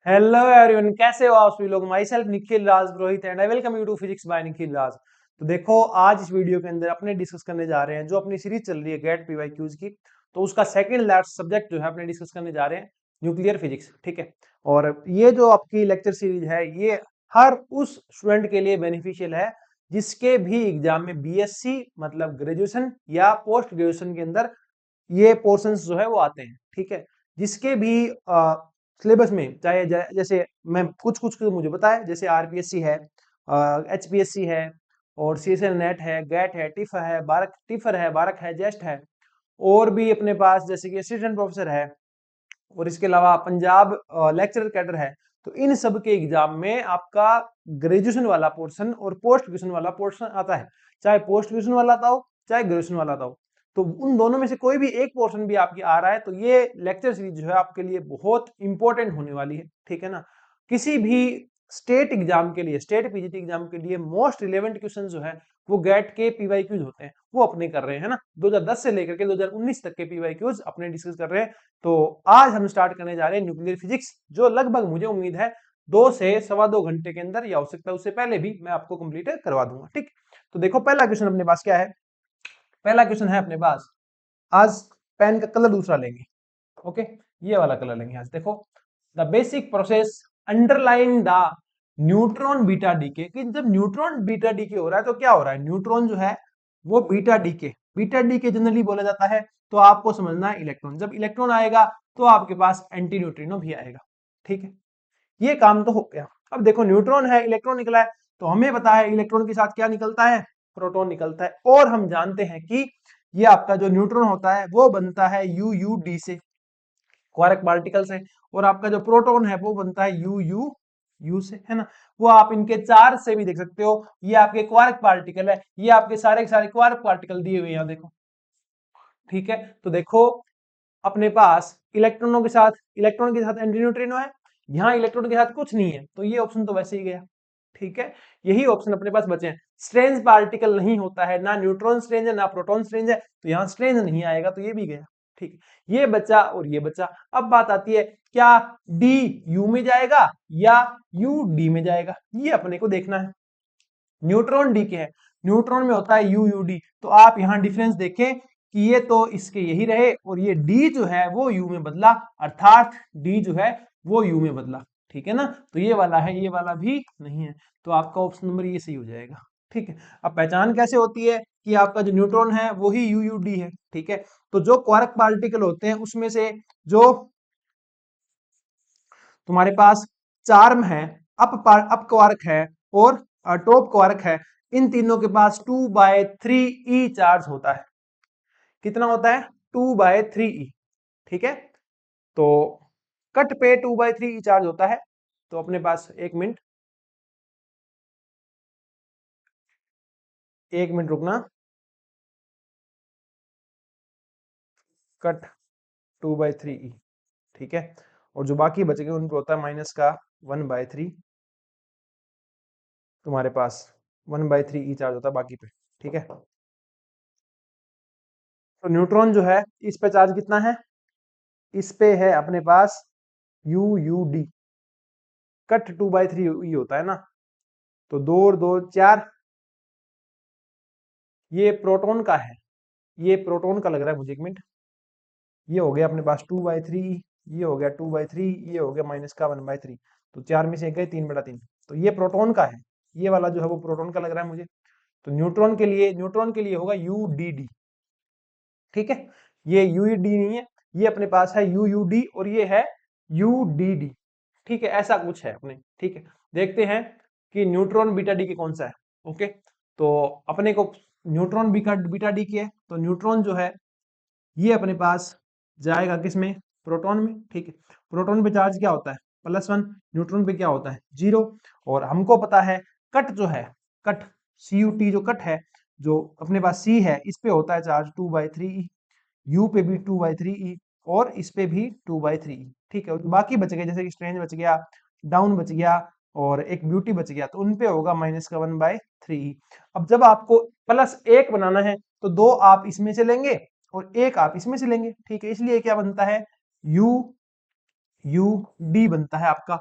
Hello everyone, कैसे हो आप सभी लोग। Myself Nikhil Raj Purohit and I welcome you to physics by Nikhil Raj. तो देखो, आज इस वीडियो के अंदर अपने डिस्कस करने जा रहे हैं जो अपनी सीरीज चल रही है गेट पीवाईक्यूज की। तो उसका सेकंड लास्ट सब्जेक्ट जो है अपने डिस्कस करने जा रहे हैं न्यूक्लियर फिजिक्स। ठीक है, और ये जो आपकी लेक्चर सीरीज है ये हर उस स्टूडेंट के लिए बेनिफिशियल है जिसके भी एग्जाम में बीएससी मतलब ग्रेजुएशन या पोस्ट ग्रेजुएशन के अंदर ये पोर्शंस जो है वो आते हैं। ठीक है, जिसके भी सिलेबस में चाहे जैसे मैं कुछ कुछ मुझे पता है, जैसे आरपीएससी है, एचपीएससी है, और सीएसएल नेट है, गेट है, टिफर है, बारक है, जेस्ट है, और भी अपने पास जैसे कि असिस्टेंट प्रोफेसर है, और इसके अलावा पंजाब लेक्चरर कैडर है। तो इन सब के एग्जाम में आपका ग्रेजुएशन वाला पोर्शन और पोस्ट ग्रेजुएशन वाला पोर्शन आता है। चाहे पोस्ट ग्रेजुएशन वाला आता हो चाहे ग्रेजुएशन वाला आता हो, तो उन दोनों में से कोई भी एक पोर्शन भी आपकी आ रहा है तो ये लेक्चर सीरीज जो है आपके लिए बहुत इंपॉर्टेंट होने वाली है। ठीक है ना, किसी भी स्टेट एग्जाम के लिए, स्टेट पीजीटी एग्जाम के लिए मोस्ट रिलेवेंट क्वेश्चन जो है वो गेट के पीवाईक्यूज होते हैं, वो अपने कर रहे हैं ना। 2010 से लेकर के 2019 तक के पीवाईक्यूज अपने डिस्कस कर रहे हैं। तो आज हम स्टार्ट करने जा रहे हैं न्यूक्लियर फिजिक्स, जो लगभग मुझे उम्मीद है 2 से 2.25 घंटे के अंदर या हो सकता है उससे पहले भी मैं आपको कंप्लीट करवा दूंगा। ठीक, तो देखो पहला क्वेश्चन अपने पास क्या है। पहला क्वेश्चन है अपने पास, आज पेन का कलर दूसरा लेंगे। ओके, ये वाला कलर लेंगे आज। देखो, the basic process underline the neutron beta decay. कि जब न्यूट्रॉन बीटा डीके हो रहा है तो क्या हो रहा है, न्यूट्रॉन जो है वो बीटा डीके जनरली बोला जाता है। तो आपको समझना है इलेक्ट्रॉन, जब इलेक्ट्रॉन आएगा तो आपके पास एंटी न्यूट्रिनो भी आएगा। ठीक है, ये काम तो हो गया। अब देखो, न्यूट्रॉन है, इलेक्ट्रॉन निकला है, तो हमें पता है इलेक्ट्रॉन के साथ क्या निकलता है, प्रोटॉन निकलता है। और हम जानते हैं कि ये आपका जो न्यूट्रॉन होता है वो बनता है यूयूडी से, क्वार्क पार्टिकल से, और आपका जो प्रोटॉन है वो बनता है यू से, है ना। वो आप इनके चार्ज से भी देख सकते हो, ये आपके क्वार्क पार्टिकल है, ये आपके सारे के सारे क्वार्क पार्टिकल दिए हुए हैं, देखो। ठीक है, तो देखो अपने पास इलेक्ट्रॉन के साथ एंटी न्यूट्रिनो है, यहाँ इलेक्ट्रॉन के साथ कुछ नहीं है, तो ये ऑप्शन तो वैसे ही गया। ठीक है, यही ऑप्शन अपने पास बचे हैं। स्ट्रेंज पार्टिकल नहीं होता है, ना न्यूट्रॉन स्ट्रेंज है ना प्रोटॉन स्ट्रेंज है, तो यहाँ स्ट्रेंज नहीं आएगा, तो ये भी गया। ठीक है, ये बचा और ये बचा। अब बात आती है, क्या डी यू में जाएगा या यू डी में जाएगा, ये अपने को देखना है। न्यूट्रॉन डी के है, न्यूट्रॉन में होता है यू यू डी, तो आप यहाँ डिफरेंस देखें कि ये तो इसके यही रहे और ये डी जो है वो यू में बदला, अर्थात डी जो है वो यू में बदला। ठीक है ना, तो ये वाला है, ये वाला भी नहीं है, तो आपका ऑप्शन नंबर ये सही हो जाएगा। ठीक है, अब पहचान कैसे होती है कि आपका जो न्यूट्रॉन है वो ही यू यू डी है। ठीक है, तो जो क्वार्क पार्टिकल होते हैं उसमें से जो तुम्हारे पास चार्म है, अप क्वार्क है, और टॉप क्वार्क है, इन तीनों के पास 2/3 ई चार्ज होता है। कितना होता है, 2/3 ई। ठीक है, तो कट पे 2/3 ई चार्ज होता है। तो अपने पास एक मिनट रुकना, कट 2/3 ई। ठीक है, और जो बाकी बच गए उन पे होता है माइनस का 1/3, तुम्हारे पास 1/3 ई चार्ज होता है बाकी पे। ठीक है, तो न्यूट्रॉन जो है इस पे चार्ज कितना है, इस पे है अपने पास यू यू डी, कट 2/3 ई होता है ना, तो 2 और 2 4, ये प्रोटॉन का है, ये प्रोटॉन का लग रहा है मुझे, एक मिनट। ये हो गया अपने पास 2/3, ये हो गया 2/3, ये हो गया माइनस का 1/3, तो 4 में से गए 3/3, तो ये प्रोटॉन का है, ये वाला जो है वो प्रोटॉन का लग रहा है मुझे। तो न्यूट्रॉन के लिए होगा यू डी डी। ठीक है, ये यू डी नहीं है, ये अपने पास है यू यू डी और ये है यू डी डी। ठीक है, ऐसा कुछ है अपने। ठीक है, देखते हैं कि न्यूट्रॉन बीटा डी के कौन सा है। ओके, तो अपने को न्यूट्रॉन बीटा डी की है, तो न्यूट्रॉन जो है ये अपने पास जाएगा किसमें, प्रोटॉन में। ठीक है, प्रोटॉन पे चार्ज क्या होता है, +1, न्यूट्रॉन पे क्या होता है, 0। और हमको पता है कट जो है, कट सी यू टी जो कट है, जो अपने पास सी है, इस पे होता है चार्ज 2/3 ई, यू पे भी 2/3 ई, और इस पे भी 2/3 ई। ठीक है, और बाकी बच गए जैसे कि स्ट्रेंज बच गया, डाउन बच गया, और एक ब्यूटी बच गया, तो उन पे होगा माइनस का 1/3 ई। अब जब आपको +1 बनाना है तो 2 आप इसमें से लेंगे और 1 आप इसमें से लेंगे। ठीक है, इसलिए क्या बनता है, यू यू डी बनता है आपका।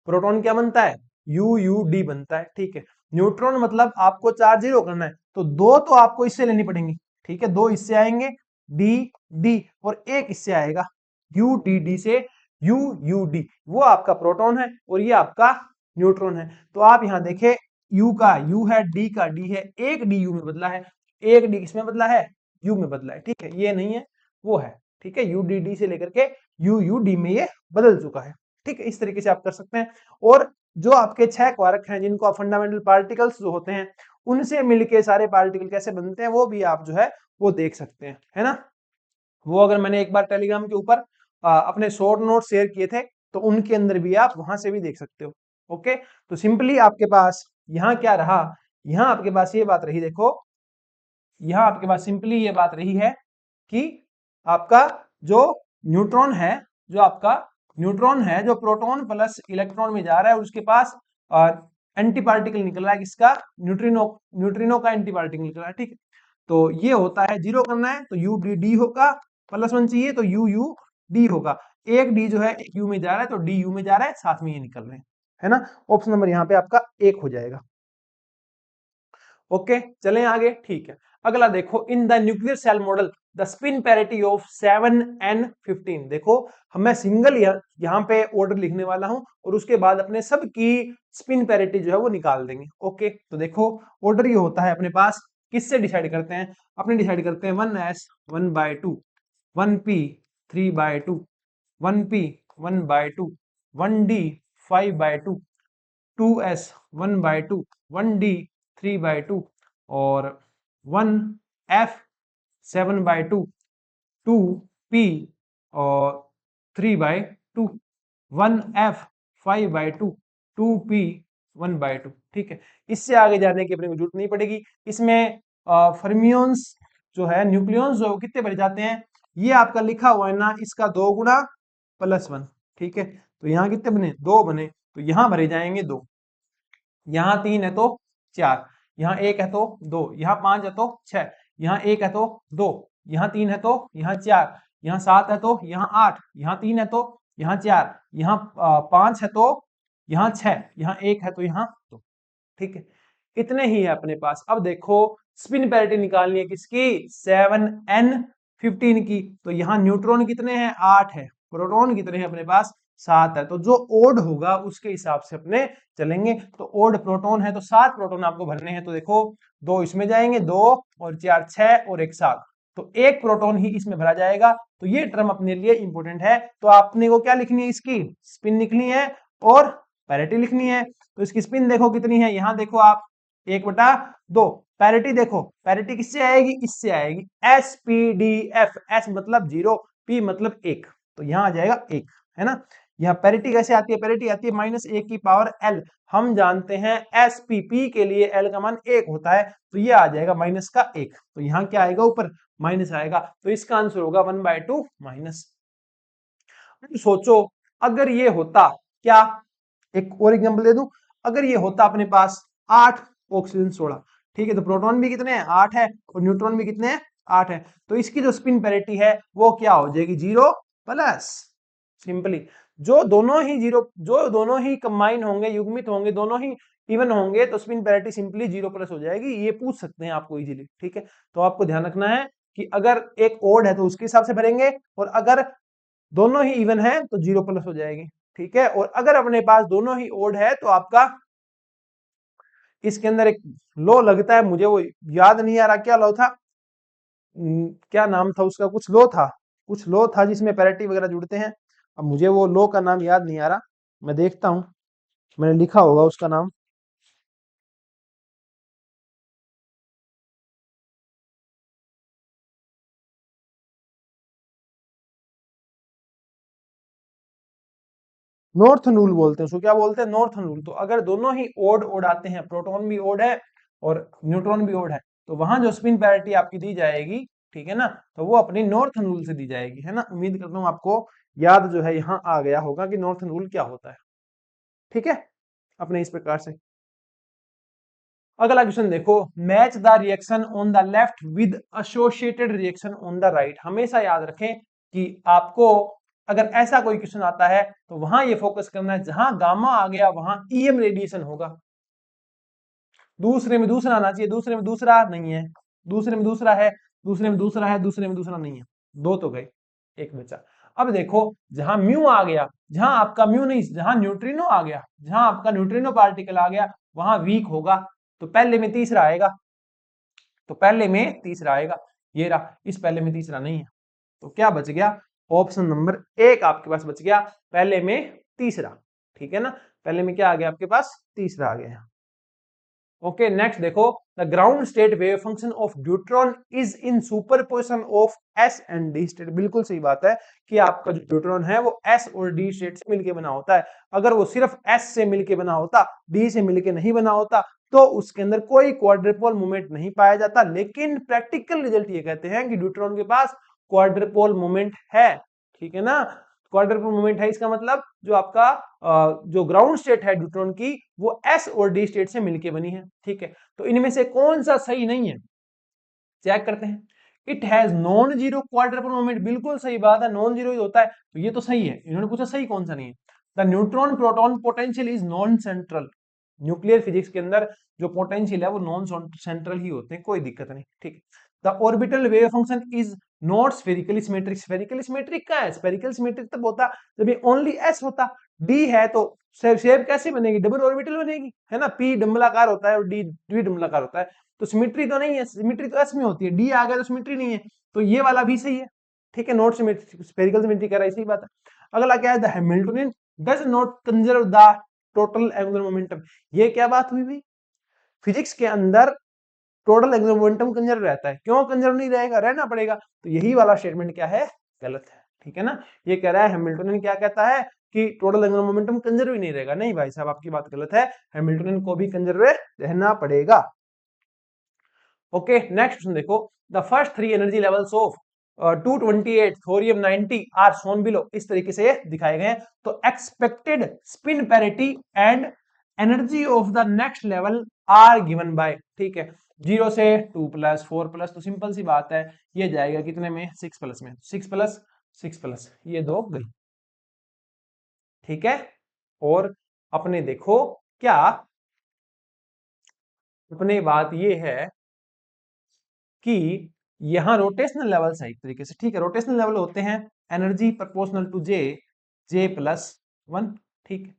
प्रोटॉन क्या बनता है, यू यू डी बनता है, ठीक है। न्यूट्रॉन मतलब आपको चार्ज जीरो करना है, तो दो तो आपको इससे लेनी पड़ेंगी, ठीक है, दो इससे आएंगे डी डी, और एक इससे आएगा यू डी डी से यू यू डी, वो आपका प्रोटॉन है और ये आपका न्यूट्रॉन है। तो आप यहां देखें, यू का यू है, डी का डी है, एक डी यू में बदला है, एक डी किसमें बदला है, यू में बदला है, ठीक है, ये नहीं है वो है, ठीक है, यू डी डी से लेकर के यू यू डी में ये बदल चुका है, ठीक है। इस तरीके से आप कर सकते हैं। और जो आपके 6 क्वार्क हैं जिनको आप फंडामेंटल पार्टिकल्स जो होते हैं उनसे मिलके सारे पार्टिकल कैसे बनते हैं वो भी आप जो है वो देख सकते हैं, है ना। वो अगर मैंने एक बार टेलीग्राम के ऊपर अपने शॉर्ट नोट शेयर किए थे तो उनके अंदर भी आप वहां से भी देख सकते हो। ओके, तो सिंपली आपके पास यहाँ क्या रहा, यहाँ आपके पास ये बात रही, देखो यहाँ आपके पास सिंपली ये बात रही है कि आपका जो न्यूट्रॉन है, जो आपका न्यूट्रॉन है जो प्रोटॉन प्लस इलेक्ट्रॉन में जा रहा है, उसके पास एंटी पार्टिकल निकल रहा है, किसका, न्यूट्रिनो, न्यूट्रिनो का एंटी पार्टिकल निकल रहा है, ठीक है। तो ये होता है, जीरो करना है तो यू डी डी होगा, प्लस वन चाहिए तो यू यू डी होगा, एक डी जो है एक यू में जा रहा है तो डी यू में जा रहा है, साथ में ये निकल रहे हैं, है ना। ऑप्शन नंबर यहाँ पे आपका एक हो जाएगा। ओके, चलें आगे, ठीक है। अगला देखो, in the nuclear shell model the spin parity of 7n15, देखो हम मैं सिंगल यहाँ पे ऑर्डर लिखने वाला हूं और उसके बाद अपने सब की स्पिन पैरिटी जो है वो निकाल देंगे। ओके, तो देखो ऑर्डर ये होता है अपने पास, किससे डिसाइड करते हैं, अपने डिसाइड करते हैं 1s 1/2, 1p 3/2, 1p 1/2, 1d 5/2, 2s 1/2, 1d 3/2 और 1f 7/2, 2p और 3/2, 1f 5/2, 2p 1/2, ठीक है। इससे आगे जाने की अपने को जरूरत नहीं पड़ेगी। इसमें फर्मियोन्स जो है, न्यूक्लियॉन्स जो कितने भरे जाते हैं, ये आपका लिखा हुआ है ना, इसका 2 गुना +1, ठीक है। तो यहाँ कितने बने, 2 बने, तो यहाँ भरे जाएंगे 2, यहाँ 3 है तो 4, यहाँ 1 है तो 2, यहाँ 5 है तो 6, यहाँ 1 है तो 2, यहाँ 3 है तो यहाँ 4, यहाँ 7 है तो यहाँ 8, यहाँ 3 है तो यहाँ 4, यहाँ 5 है तो यहाँ 6, यहाँ 1 है तो यहाँ 2, ठीक है। इतने ही है अपने पास। अब देखो स्पिन पैरिटी निकालनी है किसकी, 7n15 की, तो यहाँ न्यूट्रॉन कितने हैं, 8 है, प्रोटॉन कितने हैं अपने पास, 7 है, तो जो ओड होगा उसके हिसाब से अपने चलेंगे। तो ओड प्रोटॉन है तो 7 प्रोटॉन आपको भरने हैं, तो देखो 2 इसमें जाएंगे, 2 और 4 6 और 1 7, तो एक प्रोटॉन ही इसमें भरा जाएगा। तो ये टर्म अपने लिए इंपॉर्टेंट है। तो आपने को क्या लिखनी है, इसकी स्पिन लिखनी है और पैरिटी लिखनी है। तो इसकी स्पिन देखो कितनी है, यहां देखो आप 1/2, पैरिटी देखो, पैरिटी किससे आएगी, इससे आएगी, SPDF, S मतलब 0, P मतलब 1, तो यहां आ जाएगा 1, है ना। यहाँ पैरिटी कैसे आती है, पैरिटी आती है -1/L, हम जानते हैं SPP के लिए L का मान 1 होता है, तो ये आ जाएगा -1, तो यहाँ क्या आएगा, ऊपर माइनस आएगा, तो इसका आंसर होगा 1/2 माइनस। सोचो अगर ये होता, क्या, एक और एग्जांपल दे दूं, अगर ये होता अपने पास 8 ऑक्सीजन 16, ठीक है, तो प्रोटॉन भी कितने हैं, 8 है, और न्यूट्रॉन भी कितने हैं, 8 है, तो इसकी जो स्पिन पैरिटी है वो क्या हो जाएगी, 0 प्लस, सिंपली जो दोनों ही जीरो, जो दोनों ही कंबाइन होंगे, युग्मित होंगे, दोनों ही इवन होंगे, तो स्पिन पैरिटी सिंपली 0 प्लस हो जाएगी। ये पूछ सकते हैं आपको इजीली, ठीक है। तो आपको ध्यान रखना है कि अगर एक ओड है तो उसके हिसाब से भरेंगे, और अगर दोनों ही इवन है तो 0 प्लस हो जाएगी, ठीक है। और अगर अपने पास दोनों ही ओड है तो आपका इसके अंदर एक लो लगता है, मुझे वो याद नहीं आ रहा क्या लो था, क्या नाम था उसका, कुछ लो था, कुछ लो था जिसमें पैरिटी वगैरह जुड़ते हैं। अब मुझे वो लो का नाम याद नहीं आ रहा, मैं देखता हूं, मैंने लिखा होगा उसका नाम। नॉर्थ नूल बोलते हैं उसको, क्या बोलते हैं, नॉर्थ नूल। तो अगर दोनों ही ओड ओड आते हैं, प्रोटॉन भी ओड है और न्यूट्रॉन भी ओड है, तो वहां जो स्पिन पैरिटी आपकी दी जाएगी, ठीक है ना, तो वो अपनी नॉर्थ नूल से दी जाएगी, है ना। उम्मीद करता हूँ आपको याद जो है यहाँ आ गया होगा कि नॉर्थ नूल क्या होता है, ठीक है, अपने इस प्रकार से। अगला क्वेश्चन देखो, match the reaction on the left with associated reaction on the right. हमेशा याद रखें कि आपको अगर ऐसा कोई क्वेश्चन आता है तो वहां ये फोकस करना है, जहां गामा आ गया वहां ईएम रेडिएशन होगा। दूसरे में दूसरा आना चाहिए, दूसरे में दूसरा नहीं है, दूसरे में दूसरा है, दूसरे में दूसरा है, दूसरे में दूसरा नहीं है, दो तो गए, एक बचा। अब देखो जहां म्यू आ गया, जहां आपका म्यू नहीं, जहां न्यूट्रिनो आ गया, जहां आपका न्यूट्रिनो पार्टिकल आ गया वहां वीक होगा, तो पहले में तीसरा आएगा, तो पहले में तीसरा आएगा, ये रहा, इस पहले में तीसरा नहीं है, तो क्या बच गया, ऑप्शन नंबर एक आपके पास बच गया, पहले में तीसरा। ठीक है ना, पहले में क्या आ गया आपके पास, तीसरा आ गया। ओके नेक्स्ट देखो, the ground state wave function of deuteron is in superposition of S and D state. बिल्कुल सही बात है कि आपका जो ड्यूट्रॉन है वो एस और डी स्टेट से मिलके बना होता है। अगर वो सिर्फ एस से मिलके बना होता, डी से मिलके नहीं बना होता, तो उसके अंदर कोई क्वाड्रपोल मूवमेंट नहीं पाया जाता। लेकिन प्रैक्टिकल रिजल्ट ये कहते हैं कि ड्यूट्रॉन के पास क्वाड्रपोल मूवमेंट है। ठीक है ना, क्वाड्रपोल मूवमेंट है, इसका मतलब जो आपका जो ग्राउंड स्टेट है ड्यूट्रॉन की वो एस और डी स्टेट से मिलके बनी है। ठीक है, तो इनमें से कौन सा सही नहीं है, चेक करते हैं। It has non zero quadrupole moment, बिल्कुल सही बात है, नॉन जीरो ही होता है, तो ये तो सही है। इन्होंने पूछा सही कौन सा नहीं है। The neutron proton potential is non central, nuclear physics के अंदर जो पोटेंशियल है वो नॉन सेंट्रल ही होते हैं, कोई दिक्कत नहीं। ठीक है, the orbital wave function is not spherically symmetric, spherically symmetric क्या है, स्फेरिकल सिमेट्रिक तब होता जब ये ओनली एस होता, डी है तो शेप कैसे बनेगी, डबल ऑर्बिटल बनेगी, है ना, पी डंबलाकार होता है और डी डंबलाकार होता है, तो सिमेट्री तो नहीं है, सिमेट्री तो एस में होती है, डी आ गया तो सिमेट्री नहीं है, तो ये वाला भी सही है। ठीक है, नॉट सिमेट्रिक, स्फेरिकल सिमेट्री कह रहा है, सही बात है। अगला क्या है, the Hamiltonian does not conserve the total angular momentum, ये क्या बात हुई भाई, फिजिक्स के अंदर टोटल एंगुलर मोमेंटम कंजर्व रहता है, क्यों कंजर्व नहीं रहेगा, रहना पड़ेगा, तो यही वाला स्टेटमेंट क्या है, गलत है। ठीक है ना, ये कह रहा है हैमिल्टोनियन क्या कहता है कि टोटल एंगुलर मोमेंटम कंजर्व ही नहीं रहेगा, नहीं भाई साहब आपकी बात गलत है, हैमिल्टोनियन को भी कंजर्व रहना पड़ेगा। ओके नेक्स्ट क्वेश्चन देखो, the first three energy levels of 228 thorium 90 are shown below, इस तरीके से दिखाए गए हैं। तो expected spin parity and energy of the next level are given by, ठीक है, 0 से 2 प्लस 4 प्लस, तो सिंपल सी बात है ये जाएगा कितने में, 6 प्लस में, 6 प्लस 6 प्लस, ये दो गई। ठीक है, और अपने देखो क्या, अपने बात ये है कि यहां रोटेशनल लेवल्स है एक तरीके से। ठीक है, रोटेशनल लेवल होते हैं energy proportional to J, J plus 1। ठीक है,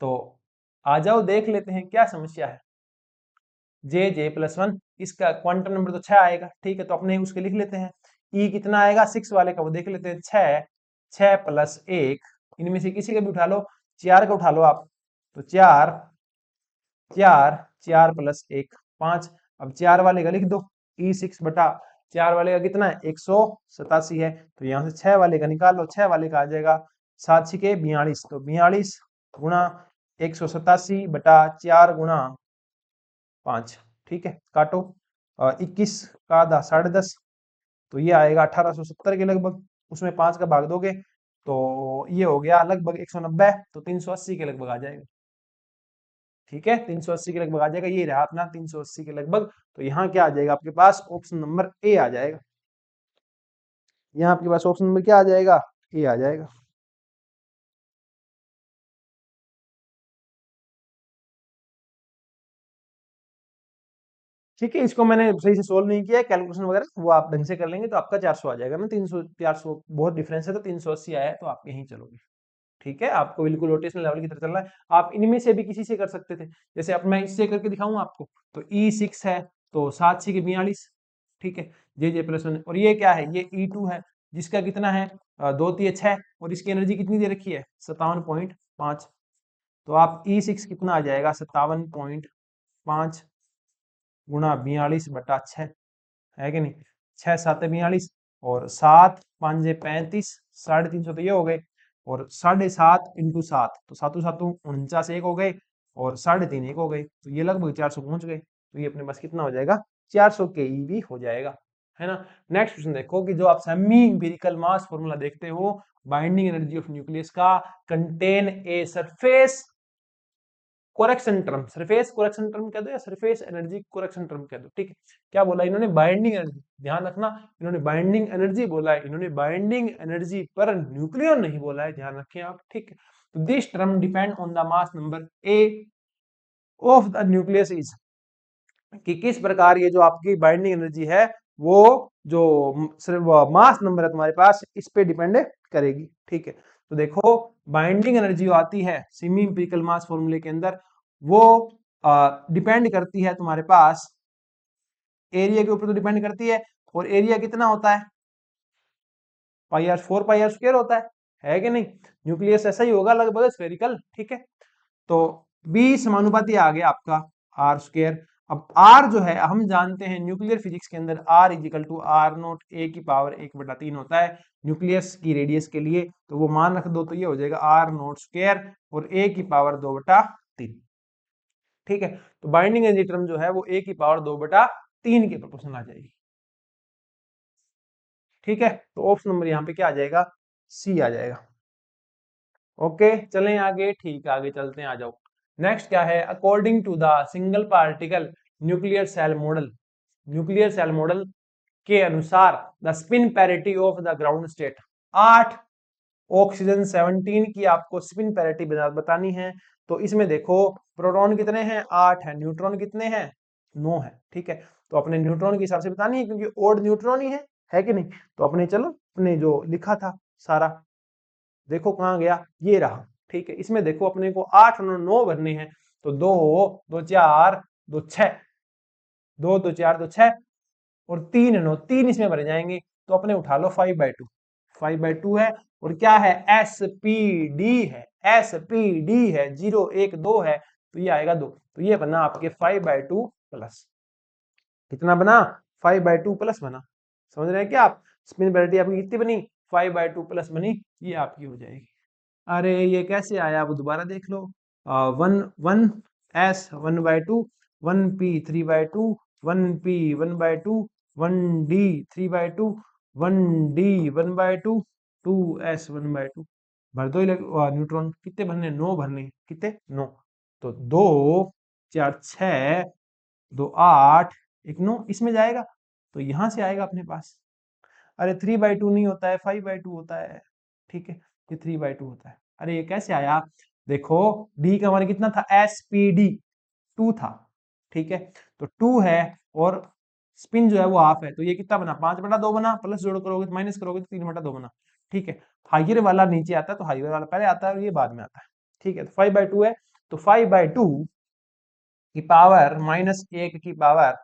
तो आ जाओ देख लेते हैं क्या समस्या है। जे प्लस 1, इसका क्वांटम नंबर तो 6 आएगा। ठीक है, तो अपने उसके लिख लेते हैं। ई कितना आएगा 6 वाले का, वो देख लेते हैं, 6, 6 प्लस 1, इनमें से किसी का भी उठा लो, 4 का उठा लो आप, तो 4, 4, 4 प्लस 1, 5। अब 4 वाले का लिख दो, E6 बटा 4 वाले का कितना है, 187 है, तो यहां से 6 वाले का निकाल लो, 6 वाले का आ जाएगा 7 6 42, तो 42 गुणा 187 बटा 4 गुणा 5। ठीक है, काटो, 21 का आधा 10.5, तो ये आएगा 1870 के लगभग, उसमें 5 का भाग दोगे तो ये हो गया लगभग 190, तो 380 के लगभग आ जाएगा। ठीक है, 380 के लगभग आ जाएगा, ये रहा अपना 380 के लगभग। तो यहाँ क्या आ जाएगा आपके पास, ऑप्शन नंबर ए आ जाएगा। यहाँ आपके पास ऑप्शन नंबर क्या आ जाएगा, ए आ जाएगा। ठीक है, इसको मैंने सही से सोल्व नहीं किया है, कैलकुलेशन वगैरह वो आप ढंग से कर लेंगे तो आपका 400 आ जाएगा ना, 300 400 बहुत डिफरेंस है, तो 380 आया है तो आप यहीं चलोगे। ठीक है, आपको बिल्कुल रोटेशनल लेवल की तरफ चलना है। आप इनमें से भी किसी से कर सकते थे, जैसे अब मैं इससे करके दिखाऊं आपको, तो E6 है तो 7 6 42। ठीक है, जे प्लस 1, और ये क्या है, ये E2 है जिसका कितना है 2 3 6, और इसकी एनर्जी कितनी दे रखी है 57.5, तो आप E6 कितना आ जाएगा 57.5 गुणा 42 बटा 6, है कि नहीं, 6 7 42, और 7 5 35, 350 तो ये हो गए, और 7.5 इंटू 7, तो 7 7 49 एक हो गए, और 3.5 एक हो गए, तो ये लगभग 400 पहुंच गए, तो ये अपने पास कितना हो जाएगा 400 के ईवी हो जाएगा, है ना। नेक्स्ट क्वेश्चन देखो कि जो आप सेमी इंपिरिकल मास फॉर्मूला देखते हो बाइंडिंग एनर्जी ऑफ न्यूक्लियस का, contain a surface correction term, surface correction term कह दो या सरफेस एनर्जी कोरेक्शन टर्म कह दो, ठीक है। क्या बोला इन्होंने, बाइंडिंग एनर्जी, ध्यान रखना इन्होंने बाइंडिंग एनर्जी बोला है, इन्होंने बाइंडिंग एनर्जी पर न्यूक्लियन नहीं बोला है, ध्यान रखें आप, ठीक है। तो this term depend on the mass number A of the nucleus is, कि किस प्रकार ये जो आपकी बाइंडिंग एनर्जी है वो जो सिर्फ मास नंबर है तुम्हारे पास इस पे डिपेंड करेगी, ठीक है। तो देखो बाइंडिंग एनर्जी आती है सेमी इंपिरिकल मास फॉर्मूले के अंदर, वो डिपेंड करती है तुम्हारे पास एरिया के ऊपर, तो डिपेंड करती है, और एरिया कितना होता है, पाई आर 4 पाई आर स्क्वायर होता है कि नहीं। न्यूक्लियस ऐसा ही होगा लगभग स्फेरिकल, ठीक है। तो बी समानुपाती आ गया आपका आर स्क्वायर। अब आर जो है हम जानते हैं न्यूक्लियर फिजिक्स के अंदर R is equal to R naught A की पावर 1/3 होता है न्यूक्लियस की रेडियस के लिए, तो वो मान रख दो, तो ये हो जाएगा आर नोट स्क्वायर और ए की पावर 2/3, ठीक है। तो बाइंडिंग एनर्जी टर्म जो है वो ए की पावर 2/3 के प्रोपोर्शनल आ जाएगी, ठीक है। तो ऑप्शन नंबर यहाँ पे क्या आ जाएगा, सी आ जाएगा। ओके चलें आगे, ठीक है आगे चलते हैं, आ जाओ। नेक्स्ट क्या है, according to the single particle nuclear shell model, nuclear shell model के अनुसार the spin parity of the ground state, 8 oxygen 17 की आपको स्पिन पैरिटी बतानी है। तो इसमें देखो प्रोटॉन कितने हैं, 8 है, न्यूट्रॉन कितने हैं, 9 है, ठीक है। तो अपने न्यूट्रॉन के हिसाब से बतानी है क्योंकि ओड न्यूट्रॉन ही है कि नहीं। तो अपने चलो अपने जो लिखा था सारा, देखो कहाँ गया, ये रहा, ठीक है। इसमें देखो अपने को 8 और 9 भरने हैं, तो 2 2 4 2 6, 2 2 4 2 6 और 3 9, 3 इसमें भरे जाएंगे। तो अपने उठा लो 5/2, 5/2 है, और क्या है, एसपीडी है, एसपीडी है, 0 1 2 है, तो ये आएगा 2। तो ये बना आपके 5/2 प्लस, कितना बना, 5/2 प्लस बना, समझ रहे हैं क्या आप। स्पिन पेरिटी आपकी कितनी बनी, 5/2 प्लस बनी, ये आपकी हो जाएगी। अरे ये कैसे आया, अब दोबारा देख लो, 1 1 S 1/2, 1P 3/2, 1P 1/2, 1D 3/2, 1D 1/2, 2S 1/2, भर दो न्यूट्रॉन, कितने भरने, 9 भरने, कितने 9, तो 2 4 6 2 8 1 9 इसमें जाएगा, तो यहां से आएगा अपने पास। अरे 3/2 नहीं होता है, 5/2 होता है, ठीक है, ये 3/2 होता है। अरे ये कैसे आया, देखो डी का मान कितना था, एसपीडी 2 था, ठीक है। तो 2 है और स्पिन जो है वो हाफ है, तो ये कितना बना, 5/2 बना, प्लस जोड़ करोगे तो माइनस करोगे तो 3/2 बना, ठीक है। हाइयर वाला नीचे आता है, तो हाइयर वाला पहले आता है और ये बाद में आता है, ठीक है। तो 5/2 है, तो 5/2 की पावर -1 की पावर,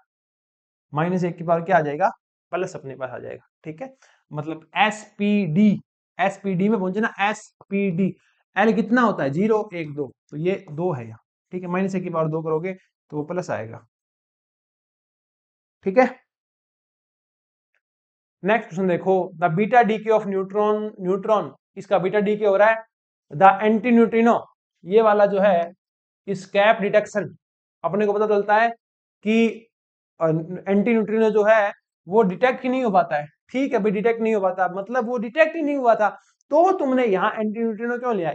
-1 की पावर क्या आ जाएगा, प्लस अपने पास आ जाएगा, ठीक है। मतलब एसपीडी, एसपीडी में पहुंचे ना, एसपीडी, एल कितना होता है, 0 1 2, तो ये 2 है यहाँ, ठीक है। -1 की पावर 2 करोगे तो वो प्लस आएगा, ठीक है। नेक्स्ट क्वेश्चन देखो, the beta decay of neutron, neutron इसका बीटा डीके हो रहा है, द एंटी न्यूट्रिनो, ये वाला जो है स्कैप डिटेक्शन, अपने को पता चलता है कि एंटी न्यूट्रिनो जो है वो डिटेक्ट ही नहीं हो पाता है, ठीक है भाई, डिटेक्ट नहीं हो पाता, मतलब वो डिटेक्ट ही नहीं हुआ था, तो तुमने यहाँ एंटी न्यूट्रिनो क्यों लिया,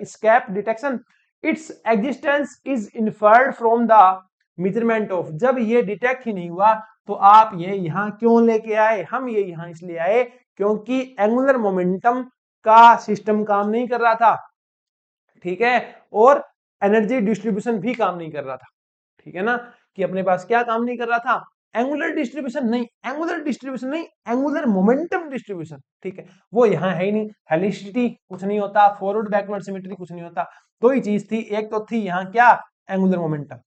escape detection, its existence is inferred from the measurement of, जब ये डिटेक्ट ही नहीं हुआ तो आप ये यहाँ क्यों लेके आए, हम ये यहाँ इसलिए आए क्योंकि एंगुलर मोमेंटम का सिस्टम काम नहीं कर रहा था, ठीक है, और एनर्जी डिस्ट्रीब्यूशन भी काम नहीं कर रहा था, ठीक है ना, कि अपने पास क्या काम नहीं कर रहा था, एंगुलर डिस्ट्रीब्यूशन नहीं, एंगुलर डिस्ट्रीब्यूशन नहीं, एंगुलर मोमेंटम डिस्ट्रीब्यूशन, ठीक है, वो यहाँ है ही नहीं, हेलिसिटी कुछ नहीं होता, फॉरवर्ड बैकवर्ड सिमेट्री कुछ नहीं होता, दो ही चीज थी, एक तो थी यहाँ क्या, एंगुलर मोमेंटम,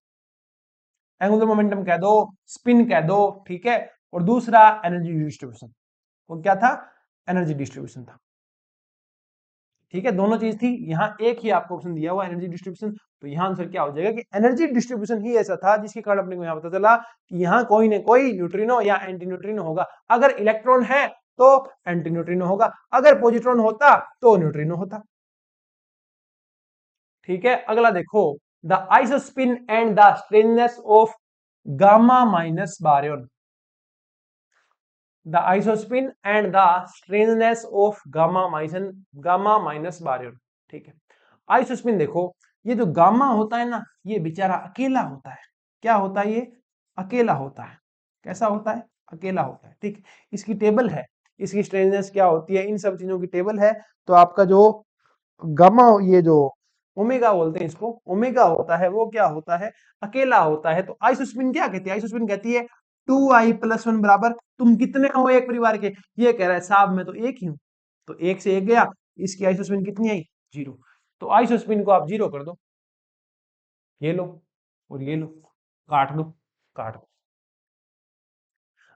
एंगुलर मोमेंटम कह दो, स्पिन कह दो, ठीक है, और दूसरा एनर्जी डिस्ट्रीब्यूशन, वो क्या था, एनर्जी डिस्ट्रीब्यूशन था, ठीक है, दोनों चीज थी, यहाँ एक ही आपको ऑप्शन दिया हुआ एनर्जी डिस्ट्रीब्यूशन, तो यहाँ आंसर क्या हो जाएगा कि एनर्जी डिस्ट्रीब्यूशन ही ऐसा था जिसके कारण अपने को यहाँ पता चला कि यहाँ कोई ना कोई न्यूट्रिनो या एंटी न्यूट्रिनो होगा, अगर इलेक्ट्रॉन है तो एंटी न्यूट्रिनो होगा, अगर पॉजिट्रॉन होता तो न्यूट्रिनो होता, ठीक है। अगला देखो, the isospin and the strangeness of gamma minus baryon, the isospin and the strangeness of gamma minus baryon, ठीक है। आइसोस्पिन देखो, ये जो गामा होता है ना, ये बेचारा अकेला होता है। क्या होता है ये? अकेला होता है। कैसा होता है? अकेला होता है। ठीक, इसकी टेबल है, इसकी स्ट्रेंथनेस क्या होती है, इन सब चीजों की टेबल है। तो आपका जो गामा, ये जो ओमेगा बोलते हैं इसको, ओमेगा होता है, वो क्या होता है? अकेला होता है। तो आइसोस्पिन क्या कहती है? आइसोस्पिन कहती है 2i+1 बराबर तुम कितने हो एक परिवार के। ये कह रहा है साहब मैं तो एक ही हूं, तो एक से एक गया, इसकी आइसोस्पिन कितनी आई? 0। तो आइसोस्पिन को आप 0 कर दो, ये लो और ये लो, काट दो, काट दो।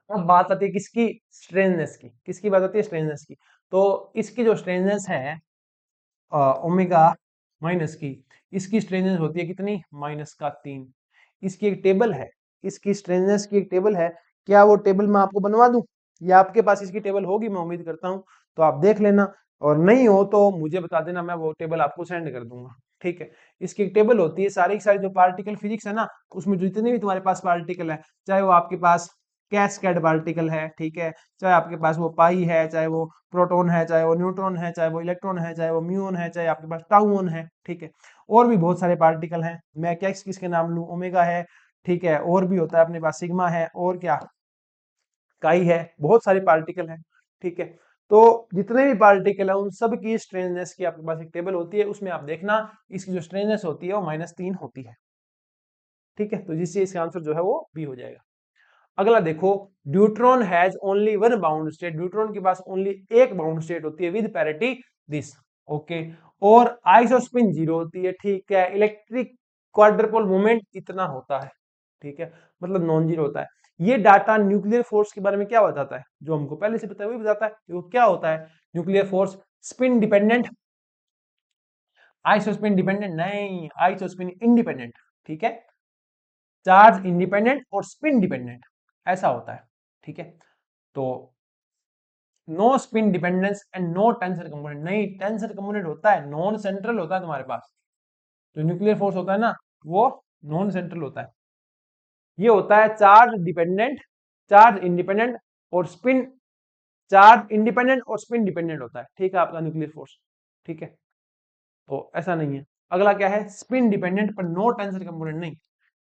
अब बात आती है किसकी? स्ट्रेननेस की। किसकी बात आती है? स्ट्रेननेस की। तो इसकी जो स्ट्रेननेस है ओमेगा माइनस की, इसकी स्ट्रेननेस होती है कितनी? -3। इसकी एक टेबल है, इसकी स्ट्रेननेस की एक टेबल है। क्या वो टेबल मैं आपको बनवा दूं, या आपके पास इसकी टेबल होगी, मैं उम्मीद करता हूं, तो आप देख लेना, और नहीं हो तो मुझे बता देना, मैं वो टेबल आपको सेंड कर दूंगा। ठीक है, इसकी एक टेबल होती है, सारी की सारी जो पार्टिकल फिजिक्स है ना, उसमें जितने भी तुम्हारे पास पार्टिकल है, चाहे वो आपके पास कैस्केड पार्टिकल है, ठीक है, चाहे आपके पास वो पाई है, चाहे वो प्रोटॉन है, चाहे वो न्यूट्रॉन है, चाहे वो इलेक्ट्रॉन है, चाहे वो म्यून है, चाहे आपके पास टाउन है, ठीक है, और भी बहुत सारे पार्टिकल हैं। मैं क्या किसके नाम लूं? ओमेगा है, ठीक है, और भी होता है अपने पास सिग्मा है, और क्या काई है, बहुत सारे पार्टिकल हैं। ठीक है, तो जितने भी पार्टिकल है उन सब की स्ट्रेननेस की आपके पास एक टेबल होती है, उसमें आप देखना इसकी जो स्ट्रेननेस होती है वो -3 होती है। ठीक है, तो जिससे इसका आंसर जो है वो बी हो जाएगा। अगला देखो, deuteron has only one bound state. Deuteron के पास ओनली एक बाउंड स्टेट होती है विद पैरिटी दिस। ओके, और आइसोस्पिन 0 होती है। ठीक है, इलेक्ट्रिक क्वाड्रपोल मोमेंट इतना होता है। ठीक है, मतलब नॉन जीरो होता है। ये डाटा न्यूक्लियर फोर्स के बारे में क्या बताता है? जो हमको पहले से पता है वही बताता है। वो क्या होता है nuclear force? Spin dependent, isospin dependent नहीं, आइसोस्पिन इंडिपेंडेंट। ठीक है, चार्ज इंडिपेंडेंट और स्पिन डिपेंडेंट, ऐसा होता है। ठीक है, तो no spin dependence and no tensor component. नहीं, टेंसर कंपोनेंट होता है, नॉन सेंट्रल होता है तुम्हारे पास। जो न्यूक्लियर फोर्स होता है ना, वो नॉन सेंट्रल होता है। ये होता है चार्ज डिपेंडेंट, चार्ज इंडिपेंडेंट और स्पिन, चार्ज इंडिपेंडेंट और स्पिन डिपेंडेंट होता है। ठीक है, आपका न्यूक्लियर फोर्स। ठीक है, तो ऐसा नहीं है। अगला क्या है? स्पिन डिपेंडेंट पर नो टेंसर कंपोनेंट। नहीं,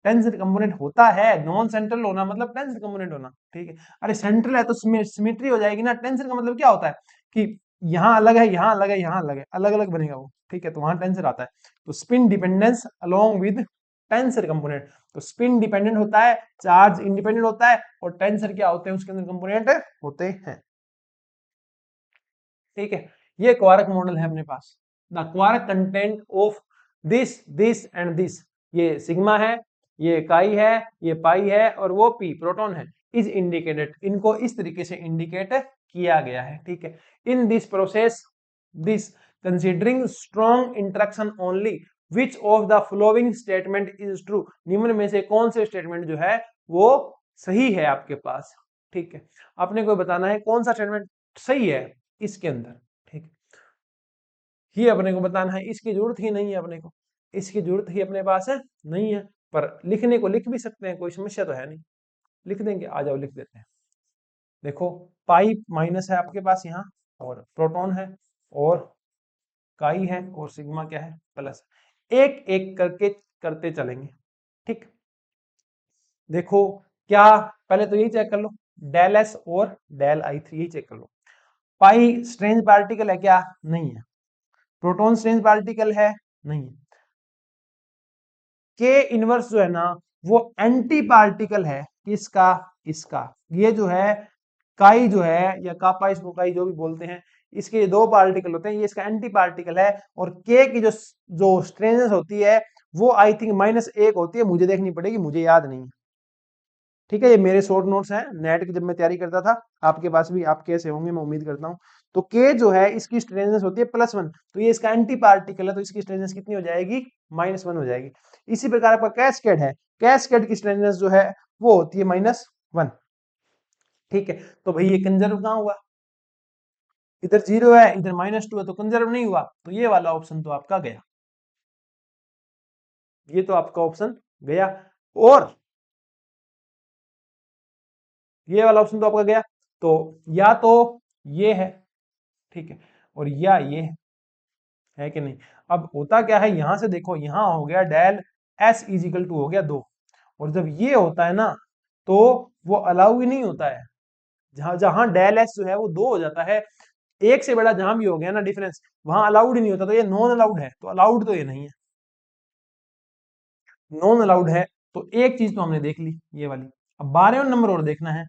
टेंसर कंपोनेंट होता है, नॉन सेंट्रल होना मतलब टेंसर कंपोनेंट होना। ठीक है, अरे सेंट्रल है तो सिमेट्री हो जाएगी ना। टेंसर का मतलब क्या होता है कि यहाँ अलग है, यहाँ अलग है, यहाँ अलग है, अलग अलग बनेगा वो। ठीक है, तो वहां टेंसर आता है। तो spin dependence along with tensor component. तो स्पिन डिपेंडेंट होता है, चार्ज इंडिपेंडेंट होता है, और टेंसर क्या होते हैं उसके अंदर? कंपोनेंट होते हैं। ठीक है, ये क्वार्क मॉडल है अपने पास। The quark content of this this and this, ये सिग्मा है, ये काई है, ये पाई है, और वो पी प्रोटॉन है, इज इंडिकेटेड। इनको इस तरीके से इंडिकेट किया गया है। ठीक है, in this process this considering strong interaction only which of the following statement is true. निम्न में से कौन से स्टेटमेंट जो है वो सही है आपके पास? ठीक है, आपने को बताना है कौन सा स्टेटमेंट सही है इसके अंदर। ठीक, ये अपने को बताना है। इसकी जरूरत ही नहीं है अपने को, इसकी जरूरत ही अपने पास है नहीं है, पर लिखने को लिख भी सकते हैं, कोई समस्या तो है नहीं। लिख देंगे, आ जाओ लिख देते हैं। देखो, पाई माइनस है आपके पास यहाँ, और प्रोटॉन है, और काई है, और सिग्मा क्या है? प्लस। एक एक करके करते चलेंगे। ठीक, देखो क्या, पहले तो यही चेक कर लो, डेल एस और डेल i3, यही चेक कर लो। पाई स्ट्रेंज पार्टिकल है क्या? नहीं है। प्रोटॉन स्ट्रेंज पार्टिकल है? नहीं है। के इनवर्स जो है ना, वो एंटी पार्टिकल है किसका? इसका। ये जो है काई जो है, या कापा, इसको काई जो भी बोलते हैं, इसके दो पार्टिकल होते हैं, ये इसका एंटी पार्टिकल है। और के की जो जो स्ट्रेंथ होती है वो आई थिंक -1 होती है, मुझे देखनी पड़ेगी, मुझे याद नहीं है। ठीक है, ये मेरे शॉर्ट नोट्स हैं नेट की, जब मैं तैयारी करता था। आपके पास भी आपके ऐसे होंगे, मैं उम्मीद करता हूँ। तो के जो है इसकी स्ट्रेंथनेस होती है +1, तो ये इसका एंटी पार्टिकल है, तो इसकी स्ट्रेंथनेस कितनी हो जाएगी? -1 हो जाएगी। इसी प्रकार आपका कैस्केड है, कैस्केड की स्ट्रेंथनेस जो है वो होती है -1। ठीक है, तो भाई ये कंजर्व कहाँ हुआ? इधर 0 है, इधर -2 है, तो कंजर्व नहीं हुआ। तो ये वाला ऑप्शन तो आपका गया, ये तो आपका ऑप्शन गया। और ये वाला ऑप्शन तो आपका गया। तो या तो ये है, ठीक है, और या ये है। है कि नहीं। अब होता क्या है, यहां से देखो, यहां हो गया del S is equal to हो गया 2, और जब ये होता है ना तो वो अलाउ ही नहीं होता है। जहां जहां डेल एस जो है वो 2 हो जाता है, एक से बड़ा जहां भी हो गया ना डिफरेंस, वहां अलाउड ही नहीं होता, तो ये नॉन अलाउड है, तो अलाउड तो ये नहीं है, नॉन अलाउड है। तो एक चीज तो हमने देख ली ये वाली। अब बारयोन नंबर और देखना है,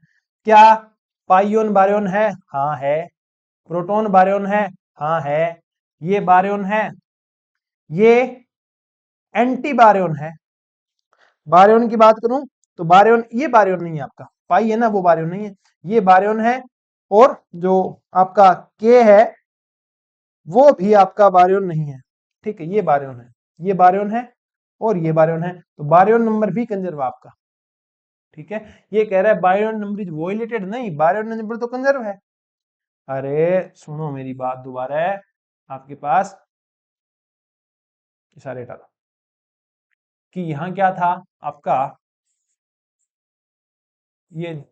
क्या पाइयोन बारयोन है? हाँ है। प्रोटॉन बारयोन है? हाँ है। ये बारयोन है, ये एंटी बारयोन है। बारयोन की बात करूं तो बारयोन, ये बारयोन नहीं है आपका, पाई है ना वो बारयोन नहीं है, ये बारयोन है। और जो आपका के है वो भी आपका बारयोन नहीं है, ठीक है, ये बारयोन है, ये बारयोन है और ये बारयोन है, तो बारयोन नंबर भी कंजर्व है आपका, ठीक है। ये कह रहा है बारयोन नंबर इज वोलेटेड, नहीं, बारयोन नंबर तो कंजर्व है। अरे सुनो मेरी बात दोबारा है, आपके पास सारे हटा दो, कि यहां क्या था आपका, ये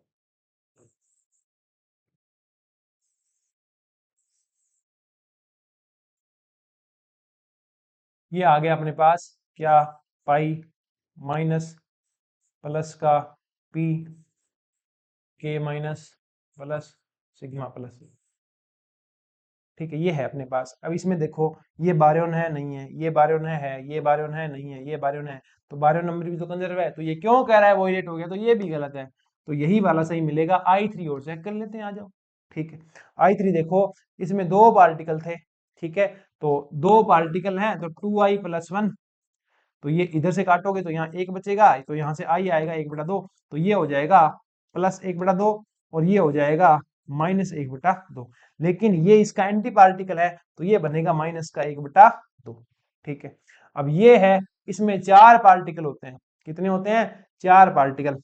आ गया अपने पास क्या, पाई माइनस प्लस का पी के माइनस प्लस सिग्मा प्लस, ठीक है, ये है अपने पास। अब इसमें देखो, ये बारयोन है नहीं है, ये बारयोन है ये बारयोन है नहीं है, ये बारयोन है, तो बारयोन नंबर भी तो कंजर्व है, तो ये क्यों कह रहा है वोलेट हो गया, तो ये भी गलत है, तो यही वाला सही मिलेगा। I3 और चेक कर लेते हैं, आ जाओ, ठीक है। I3 देखो, इसमें दो पार्टिकल थे, ठीक है, तो दो पार्टिकल हैं तो 2i+1, तो ये इधर से काटोगे तो यहाँ एक बचेगा, तो यहाँ से आई आएगा 1/2, तो ये हो जाएगा +1/2, और ये हो जाएगा -1/2, लेकिन ये इसका एंटी पार्टिकल है तो ये बनेगा -1/2, ठीक है। अब ये है, इसमें 4 पार्टिकल होते हैं, कितने होते हैं, 4 पार्टिकल,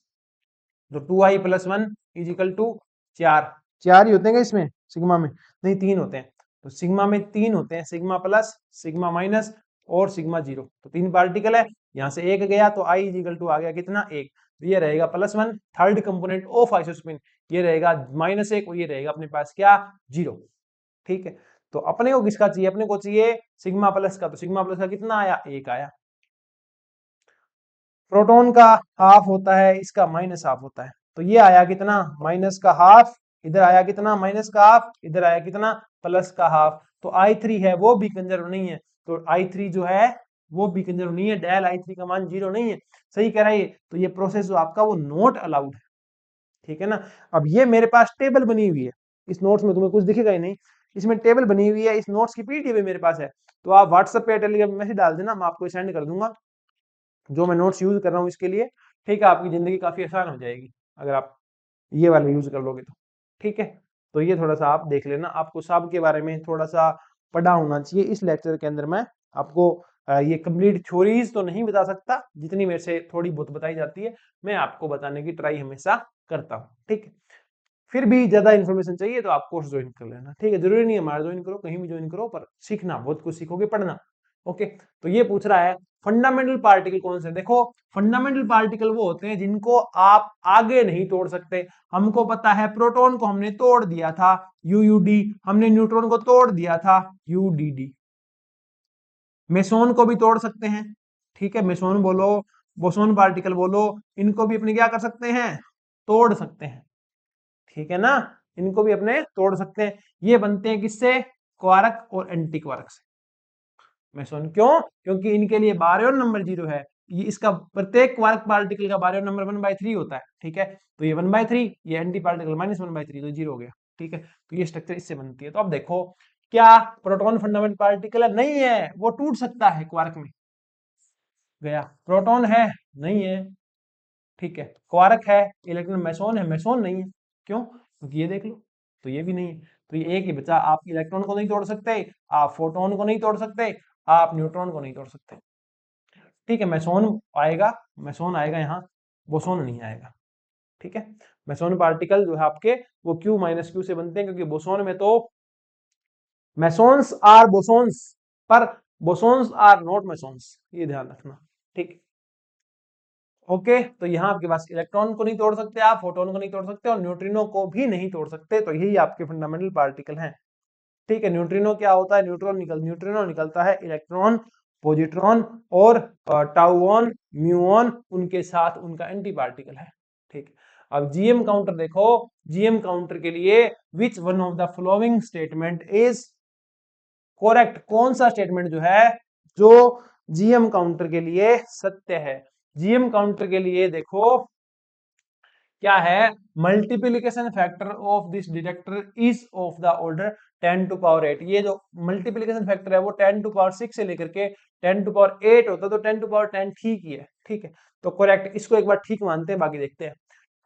तो 2i+1 इज इक्वल टू 4, 4 ही होते हैं क्या इसमें सिग्मा में, नहीं 3 होते हैं, तो सिग्मा में 3 होते हैं, सिग्मा प्लस, सिग्मा माइनस और सिग्मा जीरो, तो 3 पार्टिकल है, यहाँ से एक गया तो आई इज इक्वल टू आ गया कितना, 1, तो ये रहेगा +1, थर्ड कंपोनेंट ऑफ आइसोस्पिन, ये रहेगा -1 और ये रहेगा अपने पास क्या, 0, ठीक है। तो अपने को किसका चाहिए, अपने को चाहिए सिग्मा प्लस का, तो सिग्मा प्लस का कितना आया, 1 आया। प्रोटॉन का हाफ होता है, इसका माइनस हाफ होता है, तो ये आया कितना, माइनस का हाफ, इधर आया कितना, माइनस का हाफ, इधर आया कितना, प्लस का हाफ, तो I3 है वो भी कंजर्व नहीं है, तो I3 जो है वो भी कंजर्व नहीं है, डेल I3 का मान 0 नहीं है, सही कह रहा है ये, तो ये प्रोसेस जो आपका वो नॉट अलाउड है, ठीक है ना। अब ये मेरे पास टेबल बनी हुई है, इस नोट्स में तुम्हें कुछ दिखेगा ही नहीं, इसमें टेबल बनी हुई है, इस नोट्स की पीडीएफ भी मेरे पास है, तो आप व्हाट्सएप पे टेलीग्राम मैसेज डाल देना, मैं आपको सेंड कर दूंगा जो मैं नोट्स यूज कर रहा हूँ इसके लिए, ठीक है, आपकी जिंदगी काफी आसान हो जाएगी अगर आप ये वाला यूज कर लोगे तो, ठीक है। तो ये थोड़ा सा आप देख लेना, आपको सब के बारे में थोड़ा सा पढ़ा होना चाहिए। इस लेक्चर के अंदर मैं आपको ये कंप्लीट थ्योरीज तो नहीं बता सकता, जितनी मेरे से थोड़ी बहुत बताई जाती है मैं आपको बताने की ट्राई हमेशा करता हूँ, ठीक है। फिर भी ज्यादा इन्फॉर्मेशन चाहिए तो आप कोर्स ज्वाइन कर लेना, ठीक है, जरूरी नहीं है हमारा ज्वाइन करो, कहीं भी ज्वाइन करो, पर सीखना, बहुत कुछ सीखोगे, पढ़ना, ओके। तो ये पूछ रहा है फंडामेंटल पार्टिकल कौन से, देखो फंडामेंटल पार्टिकल वो होते हैं जिनको आप आगे नहीं तोड़ सकते। हमको पता है प्रोटॉन को हमने तोड़ दिया था यूयूडी, हमने न्यूट्रॉन को तोड़ दिया था यूडीडी, मेसोन को भी तोड़ सकते हैं, ठीक है, मेसोन बोलो, बोसोन पार्टिकल बोलो, इनको भी अपने क्या कर सकते हैं, तोड़ सकते हैं, ठीक है ना, इनको भी अपने तोड़ सकते हैं। ये बनते हैं किससे, क्वार्क और एंटी क्वार्क से, मेसोन, क्यों, क्योंकि इनके लिए बारयोन नंबर 0 है, ये इसका प्रत्येक क्वार्क पार्टिकल का बारयोन नंबर 1/3 होता है, ठीक है, तो ये 1/3, ये एंटी पार्टिकल -1/3, तो 0 हो गया, ठीक है। तो ये स्ट्रक्चर इससे बनती है। तो अब देखो, क्या प्रोटॉन फंडामेंटल पार्टिकल है, नहीं है, वो टूट सकता है क्वार्क में, गया, प्रोटॉन है, नहीं है, ठीक है, क्वार्क है, इलेक्ट्रॉन मेसोन है, मेसोन नहीं है, क्यों, क्योंकि ये देख लो, तो ये भी नहीं है, तो ये एक ही बचा, आप इलेक्ट्रॉन को नहीं तोड़ सकते, आप फोटोन को नहीं तोड़ सकते, आप न्यूट्रॉन को नहीं तोड़ सकते, ठीक है। मेसोन आएगा यहाँ, बोसोन नहीं आएगा, ठीक है। मेसोन पार्टिकल जो है आपके वो Q-Q से बनते हैं, क्योंकि बोसोन में तो मेसोन्स आर बोसोन्स, पर बोसोन्स आर नॉट मेसोन्स, ये ध्यान रखना, ठीक, ओके। तो यहाँ आपके पास इलेक्ट्रॉन को नहीं तोड़ सकते, आप फोटोन को नहीं तोड़ सकते और न्यूट्रिनो को भी नहीं तोड़ सकते, तो यही आपके फंडामेंटल पार्टिकल हैं, ठीक है। न्यूट्रिनो क्या होता है, न्यूट्रिनो निकलता है इलेक्ट्रॉन, पॉजिट्रॉन और टाउन, म्यूऑन, उनके साथ उनका एंटी पार्टिकल है। ठीक है। अब जीएम काउंटर देखो, जीएम काउंटर के लिए which one of the following statement is correct, कौन सा स्टेटमेंट जो है जो जीएम काउंटर के लिए सत्य है। जीएम काउंटर के लिए देखो क्या है, multiplication factor of this detector is of the order 10 to power 8। ये जो मल्टीप्लीकेशन फैक्टर है वो 10 टू पावर 6 से लेकर के 10 टू पावर 8 होता है, तो 10 टू पावर 10 ठीक ही है। ठीक है, तो करेक्ट, इसको एक बार ठीक मानते हैं, बाकी देखते हैं।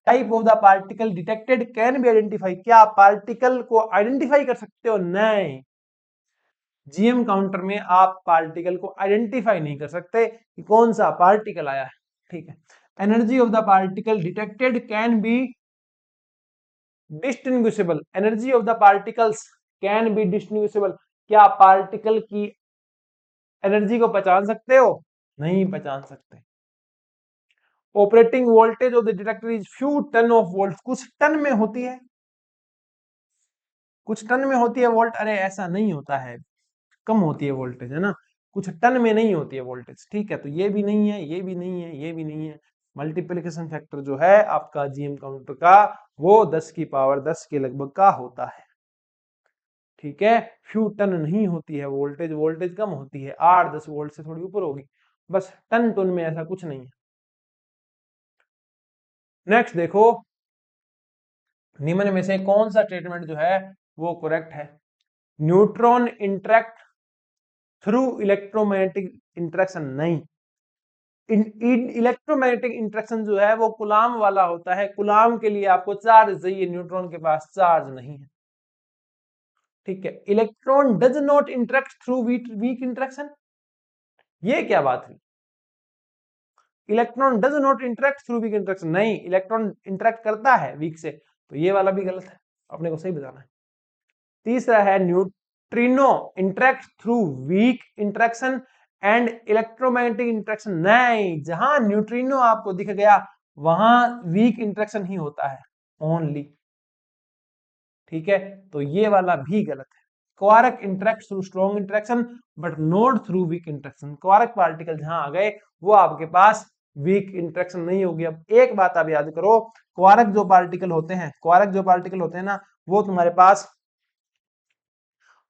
Type of the particle detected can B identify, क्या आप पार्टिकल को आइडेंटिफाई कर सकते हो? नहीं, जीएम काउंटर में आप पार्टिकल को आइडेंटिफाई नहीं कर सकते कि कौन सा पार्टिकल आया है। ठीक है। Energy of the particle detected can be distinguishable, energy of the particles can be distinguishable, क्या पार्टिकल की एनर्जी को पहचान सकते हो? नहीं पहचान सकते। Operating voltage of the detector is few ten of volt, कुछ टन में होती है, कुछ टन में होती है वोल्ट, अरे ऐसा नहीं होता है, कम होती है वोल्टेज, है ना, कुछ टन में नहीं होती है वोल्टेज। ठीक है, तो ये भी नहीं है, ये भी नहीं है, ये भी नहीं है। मल्टीप्लिकेशन फैक्टर जो है आपका जीएम काउंटर का वो 10 की पावर 10 के लगभग का होता है। ठीक है, फ्यू टन नहीं होती है वोल्टेज, वोल्टेज कम होती है, 8-10 वोल्ट से थोड़ी ऊपर होगी, बस टन टन में ऐसा कुछ नहीं है। नेक्स्ट देखो, निम्न में से कौन सा स्टेटमेंट जो है वो करेक्ट है। Neutron interact through electromagnetic interaction, नहीं, इलेक्ट्रोमैग्नेटिक इंटरेक्शन जो है वो कुलाम वाला होता है, कुलाम के लिए आपको चार्ज चाहिए, न्यूट्रॉन के पास चार्ज नहीं है। ठीक है। Electron does not interact through weak interaction, ये क्या बात हुई? Electron does not interact through weak interaction, नहीं, इलेक्ट्रॉन इंटरेक्ट करता है वीक से, तो ये वाला भी गलत है, अपने को सही बताना है। तीसरा है neutrino interact through weak interaction and electromagnetic interaction, नहीं, जहां न्यूट्रिनो आपको दिख गया वहां वीक इंटरेक्शन ही होता है ओनली। ठीक है, तो ये वाला भी गलत है। Quark interact through strong interaction but not through weak interaction, quark particle जहां आ गए वो आपके पास वीक इंटरेक्शन नहीं होगी। अब एक बात आप याद करो, क्वार्क जो पार्टिकल होते हैं, क्वार्क जो पार्टिकल होते हैं ना, वो तुम्हारे पास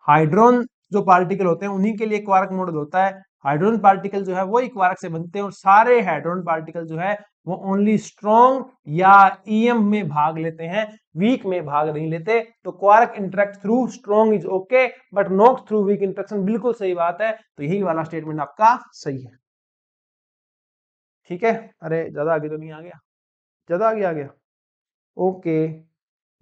हाइड्रोन जो पार्टिकल होते हैं उन्हीं के लिए क्वार्क मॉडल होता है। हाइड्रोजन पार्टिकल जो है वही क्वार्क से बनते हैं, और सारे हाइड्रोजन पार्टिकल जो है वो ओनली स्ट्रॉन्ग या ईएम में भाग लेते हैं, वीक में भाग नहीं लेते। तो quark interact through strong is okay but not through weak interaction, बिल्कुल सही बात है, तो यही वाला स्टेटमेंट आपका सही है। ठीक है, अरे ज्यादा आगे तो नहीं आ गया, ज्यादा आगे आ गया, ओके।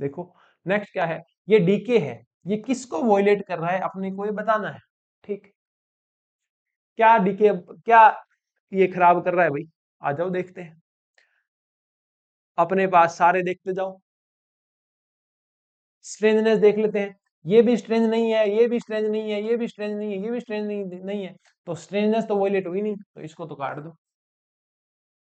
देखो नेक्स्ट क्या है, ये डीके है, ये किसको वॉयलेट कर रहा है अपने को ये बताना है। ठीक, क्या डीके, क्या ये खराब कर रहा है भाई, आ जाओ देखते हैं, अपने पास सारे देखते जाओ। स्ट्रेंजनेस देख लेते हैं, ये भी स्ट्रेंज नहीं है, ये भी स्ट्रेंज नहीं है, ये भी स्ट्रेंज नहीं है, ये भी स्ट्रेंज नहीं है, तो स्ट्रेंजनेस तो वॉयलेट हुई नहीं, तो इसको तो काट दो।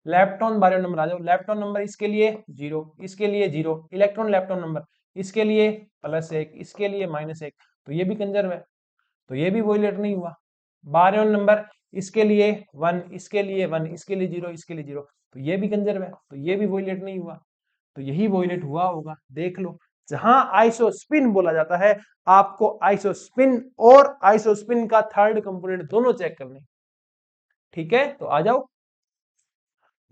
लेप्टॉन बारियन नंबर आ जाओ, लेप्टॉन नंबर इसके लिए 0, इसके लिए 0, इलेक्ट्रॉन लेप्टॉन नंबर इसके लिए +1, इसके लिए -1, तो ये भी कंजर्व है, तो ये भी वॉयलेट नहीं हुआ। बारियन नंबर इसके लिए 1, इसके लिए 1, इसके लिए 0, इसके लिए 0, तो ये भी कंजर्व है, तो ये भी वॉयलेट नहीं हुआ, तो यही वॉयलेट हुआ होगा। देख लो, जहां आइसोस्पिन बोला जाता है आपको आइसोस्पिन और आइसोस्पिन का थर्ड कंपोनेंट दोनों चेक करने। ठीक है, तो आ जाओ।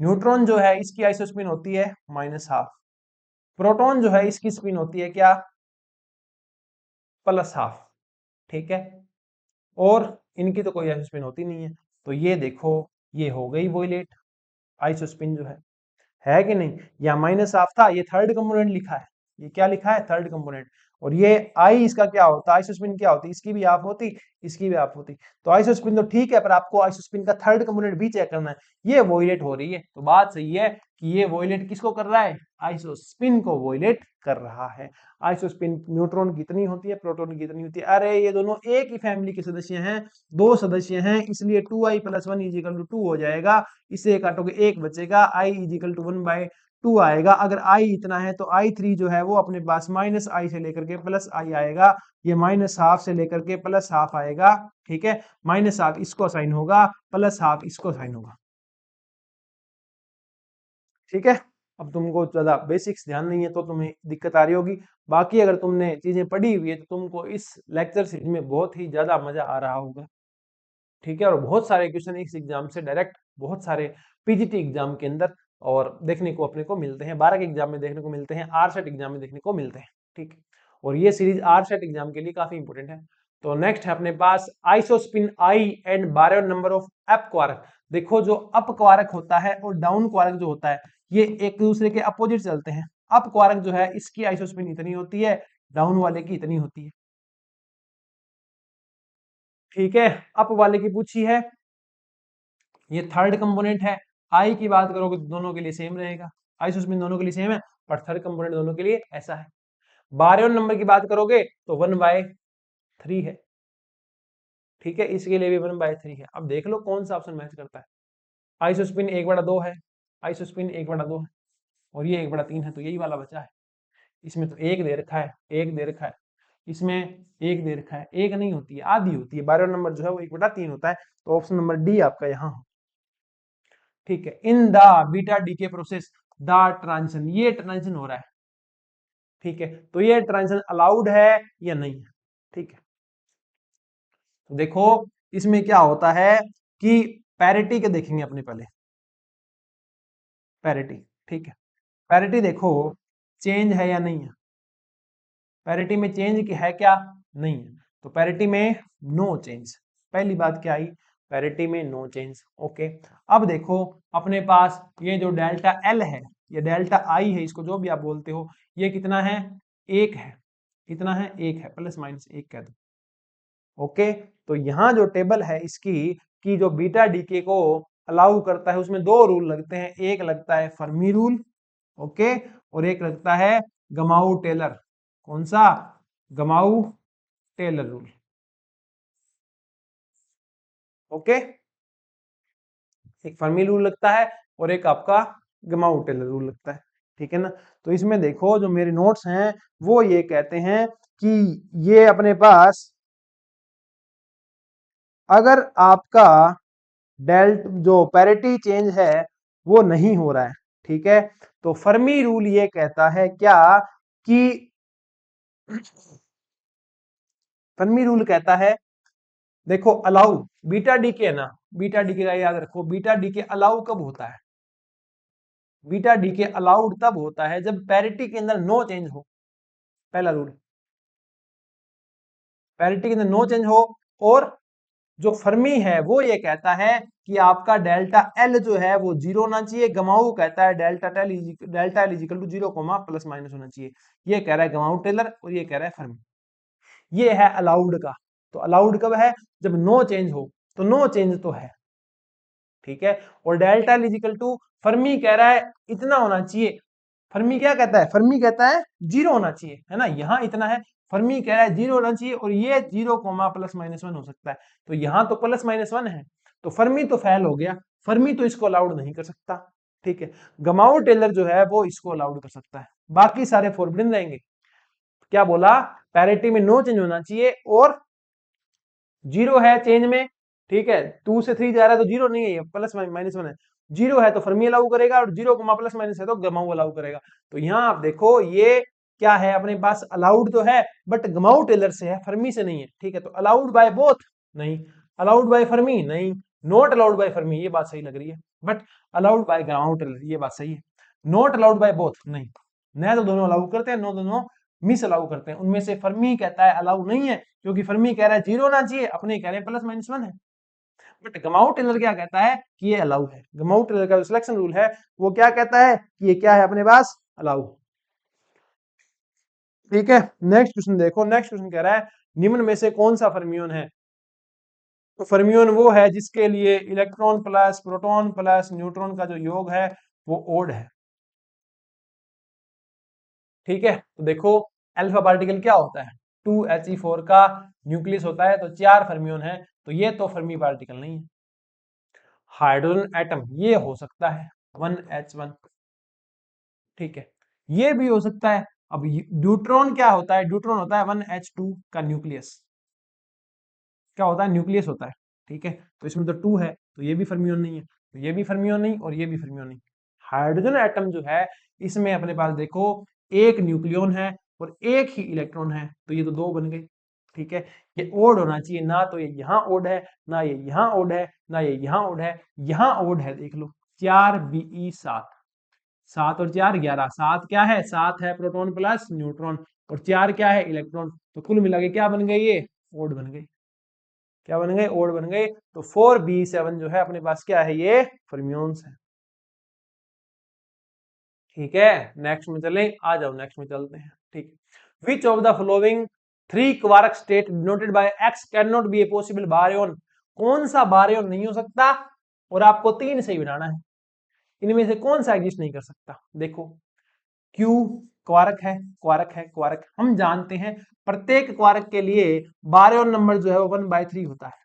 न्यूट्रॉन जो है इसकी आइसोस्पिन होती है -12, प्रोटॉन जो है इसकी स्पिन होती है क्या, +12। ठीक है, और इनकी तो कोई आइसोस्पिन होती नहीं है, तो ये देखो ये हो गई वॉयलेट आइसोस्पिन जो है कि नहीं। या -12 था, ये थर्ड कंपोनेंट लिखा है, ये क्या लिखा है, थर्ड कंपोनेंट, और ये आई इसका क्या होता है, आइसोस्पिन क्या होती, इसकी भी आप होती, इसकी भी आप होती, तो आइसोस्पिन तो ठीक है, पर आपको आइसोस्पिन का थर्ड कंपोनेंट भी चेक करना है। ये वॉयलेट हो रही है, तो बात सही है कि ये वॉयलेट किसको कर रहा है, आइसोस्पिन को वॉयलेट कर रहा है। आइसोस्पिन न्यूट्रॉन कितनी होती है, प्रोटॉन कितनी होती है, अरे ये दोनों एक ही फैमिली के सदस्य हैं, 2 सदस्य हैं, इसलिए 2i + 1 = 2 हो जाएगा, इसे काटोगे 1 बचेगा, i = 1/2 टू आएगा। अगर आई इतना है तो आई थ्री जो है वो अपने पास माइनस आई से लेकर के प्लस आई आएगा, ये माइनस हाफ से लेकर के प्लस हाफ आएगा, ठीक है। माइनस हाफ इसको साइन होगा, प्लस हाफ इसको साइन होगा, ठीक है। अब तुमको ज्यादा बेसिक्स ध्यान नहीं है तो तुम्हें दिक्कत आ रही होगी, बाकी अगर तुमने चीजें पढ़ी हुई है तो तुमको इस लेक्चर सीरीज में बहुत ही ज्यादा मजा आ रहा होगा, ठीक है। और बहुत सारे क्वेश्चन इस एग्जाम से डायरेक्ट बहुत सारे पीजीटी एग्जाम के अंदर और देखने को अपने को मिलते हैं, 12 के एग्जाम में देखने को मिलते हैं, आरसेट एग्जाम में देखने को मिलते हैं, ठीक है। और ये सीरीज आरसेट एग्जाम के लिए काफी इंपॉर्टेंट है। तो नेक्स्ट है अपने पास isospin I and baryon number of up quark. देखो जो अप क्वार्क होता है और डाउन क्वार्क जो होता है ये एक दूसरे के अपोजिट चलते हैं। अप क्वार्क जो है इसकी आइसोस्पिन इतनी होती है, डाउन वाले की इतनी होती है, ठीक है। अप वाले की पूछी है, ये थर्ड कंपोनेंट है। आई की बात करोगे तो दोनों के लिए सेम रहेगा, आइसोस्पिन दोनों के लिए सेम है, पर थर्ड कंपोनेंट दोनों के लिए ऐसा है। बारहवें नंबर की बात करोगे तो 1/3 है, ठीक है, इसके लिए भी 1/3 है। अब देख लो कौन सा ऑप्शन मैच करता है। आइसोस्पिन 1/2 है, आइसोस्पिन 1/2 है, और ये 1/3 है, तो यही वाला बचा है। इसमें तो एक दे रखा है, एक दे रखा है, इसमें एक दे रखा है, एक नहीं होती है, आधी होती है। 12 नंबर जो है वो 1/3 होता है, तो ऑप्शन नंबर डी आपका यहाँ हो, ठीक है। In the beta decay process the transition, ये ट्रांजिशन हो रहा है, ठीक है, तो ये ट्रांजिशन अलाउड है या नहीं है, ठीक है। तो देखो इसमें क्या होता है कि पैरिटी के देखेंगे अपने पहले, पैरिटी, ठीक है। पैरिटी देखो चेंज है या नहीं है, पैरिटी में चेंज है क्या, नहीं है, तो पैरिटी में नो चेंज, पहली बात क्या आई, पैरिटी में नो चेंज, ओके। अब देखो अपने पास ये जो डेल्टा एल है, ये डेल्टा आई है, इसको जो भी आप बोलते हो, ये कितना है, एक है, कितना है, एक है, प्लस माइनस एक कह दो, ओके। तो यहाँ जो टेबल है इसकी कि जो बीटा डीके को अलाउ करता है उसमें दो रूल लगते हैं, एक लगता है फर्मी रूल, ओके, और एक लगता है गमाउ टेलर, कौन सा, गमाउ टेलर रूल, ओके। एक फर्मी रूल लगता है और एक आपका गमाउ टेलर रूल लगता है, ठीक है ना। तो इसमें देखो जो मेरे नोट्स हैं वो ये कहते हैं कि ये अपने पास अगर आपका डेल्ट जो पैरिटी चेंज है वो नहीं हो रहा है, ठीक है, तो फर्मी रूल ये कहता है क्या कि फर्मी रूल कहता है, देखो अलाउ बीटा डीके है ना, बीटा डीके का याद रखो, बीटा डीके अलाउ कब होता है, बीटा डीके अलाउड तब होता है जब पैरिटी के अंदर नो चेंज हो, पहला रूल, पैरिटी के अंदर नो चेंज हो। और जो फर्मी है वो ये कहता है कि आपका डेल्टा एल जो है वो जीरो होना चाहिए, गमाऊ कहता है delta L equal to 0 plus minus होना चाहिए, ये कह रहा है गमाऊ टेलर और ये कह रहा है फर्मी, ये है अलाउड का। तो अलाउड कब है, जब नो चेंज हो, तो नो चेंज तो है, ठीक है। और delta L equal to Fermi कह रहा है इतना होना चाहिए, फर्मी क्या कहता है, फर्मी कहता है जीरो होना चाहिए, है ना, यहाँ इतना है, फर्मी कह रहा है जीरो होना चाहिए, और ये 0 प्लस माइनस 1 हो सकता है, तो यहाँ तो प्लस माइनस 1 है, तो फर्मी तो फेल हो गया, फर्मी तो इसको अलाउड नहीं कर सकता, ठीक है। गमाउ टेलर जो है वो इसको अलाउड कर सकता है, बाकी सारे फॉरबिडन रहेंगे। क्या बोला, पैरिटी में नो चेंज होना चाहिए और जीरो है चेंज में, ठीक है, 2 से 3 जा रहा है तो जीरो नहीं है, ये प्लस माइनस 1 है, जीरो है तो फर्मी अलाउ करेगा और 0 प्लस माइनस है तो गमाऊ अलाउ करेगा। तो यहाँ आप देखो ये क्या है अपने पास, अलाउड तो है बट गमाऊ टेलर से है, फर्मी से नहीं है, ठीक है। तो अलाउड बाय बोथ नहीं, अलाउड बाय फर्मी नहीं, नॉट अलाउड बाय फर्मी ये बात सही लग रही है, बट अलाउड बाय गमाऊ टेलर ये बात सही है, नॉट अलाउड बाय बोथ नहीं, न तो दोनों अलाउ करते हैं, नो दोनों मिस अलाउ करते हैं। उनमें से फर्मी कहता है अलाउ नहीं है, क्योंकि फर्मी कह रहा है जीरो ना चाहिए, अपने कह रहे हैं प्लस माइनस 1 है। बट गमाउ टेलर क्या कहता है कि ये अलाउ है, गमाउ टेलर का जो सिलेक्शन रूल है वो क्या कहता है कि ये क्या है अपने पास, अलाउ, ठीक है। नेक्स्ट क्वेश्चन देखो, नेक्स्ट क्वेश्चन कह रहा है निम्न में से कौन सा फर्मियोन है, तो फर्मियोन वो है जिसके लिए electron plus proton plus neutron का जो योग है वो ओड है, ठीक है। तो देखो अल्फा पार्टिकल क्या होता है, 2He4 का न्यूक्लियस होता है, तो 4 फर्मियोन है, तो ये तो फर्मी पार्टिकल नहीं है। हाइड्रोजन एटम ये हो सकता है 1H1, ठीक है, ये भी हो सकता है। अब ड्यूट्रॉन क्या होता है? ड्यूट्रॉन होता है 1h2 का न्यूक्लियस। क्या होता है? न्यूक्लियस होता है। ठीक है, तो इसमें तो 2 है, तो ये भी फर्मियोन नहीं है, तो ये भी फर्मियोन नहीं और ये भी फर्मियोन नहीं। हाइड्रोजन एटम जो है इसमें अपने पास देखो एक न्यूक्लियन है और एक ही इलेक्ट्रॉन है, तो ये तो दो बन गए। ठीक है, ये ओड होना चाहिए, ना तो ये यहाँ ओड है, ना ये यहाँ ओड है, ना ये यहाँ ओड है, यहाँ ओड है। देख लो 4Be7, 7 और 4 11, 7 क्या है? 7 है प्रोटॉन प्लस न्यूट्रॉन, और 4 क्या है? इलेक्ट्रॉन। तो कुल मिला के क्या बन गए? ये ओड बन गए। क्या बन गए? ओड बन गए। तो 4B7 जो है अपने पास क्या है? ये फर्मियोन्स है। ठीक है, नेक्स्ट में चलें, आ जाओ नेक्स्ट में चलते हैं। ठीक है, which of the following 3 quark state denoted by X cannot be a possible baryon? कौन सा बारयोन नहीं हो सकता? और आपको 3 से ही बनाना है, इनमें से कौन सा एग्जिस्ट नहीं कर सकता? देखो, क्यू क्वारक है, क्वारक है, क्वारक हम जानते हैं प्रत्येक क्वारक के लिए बारयोन नंबर जो है वो 1/3 होता है।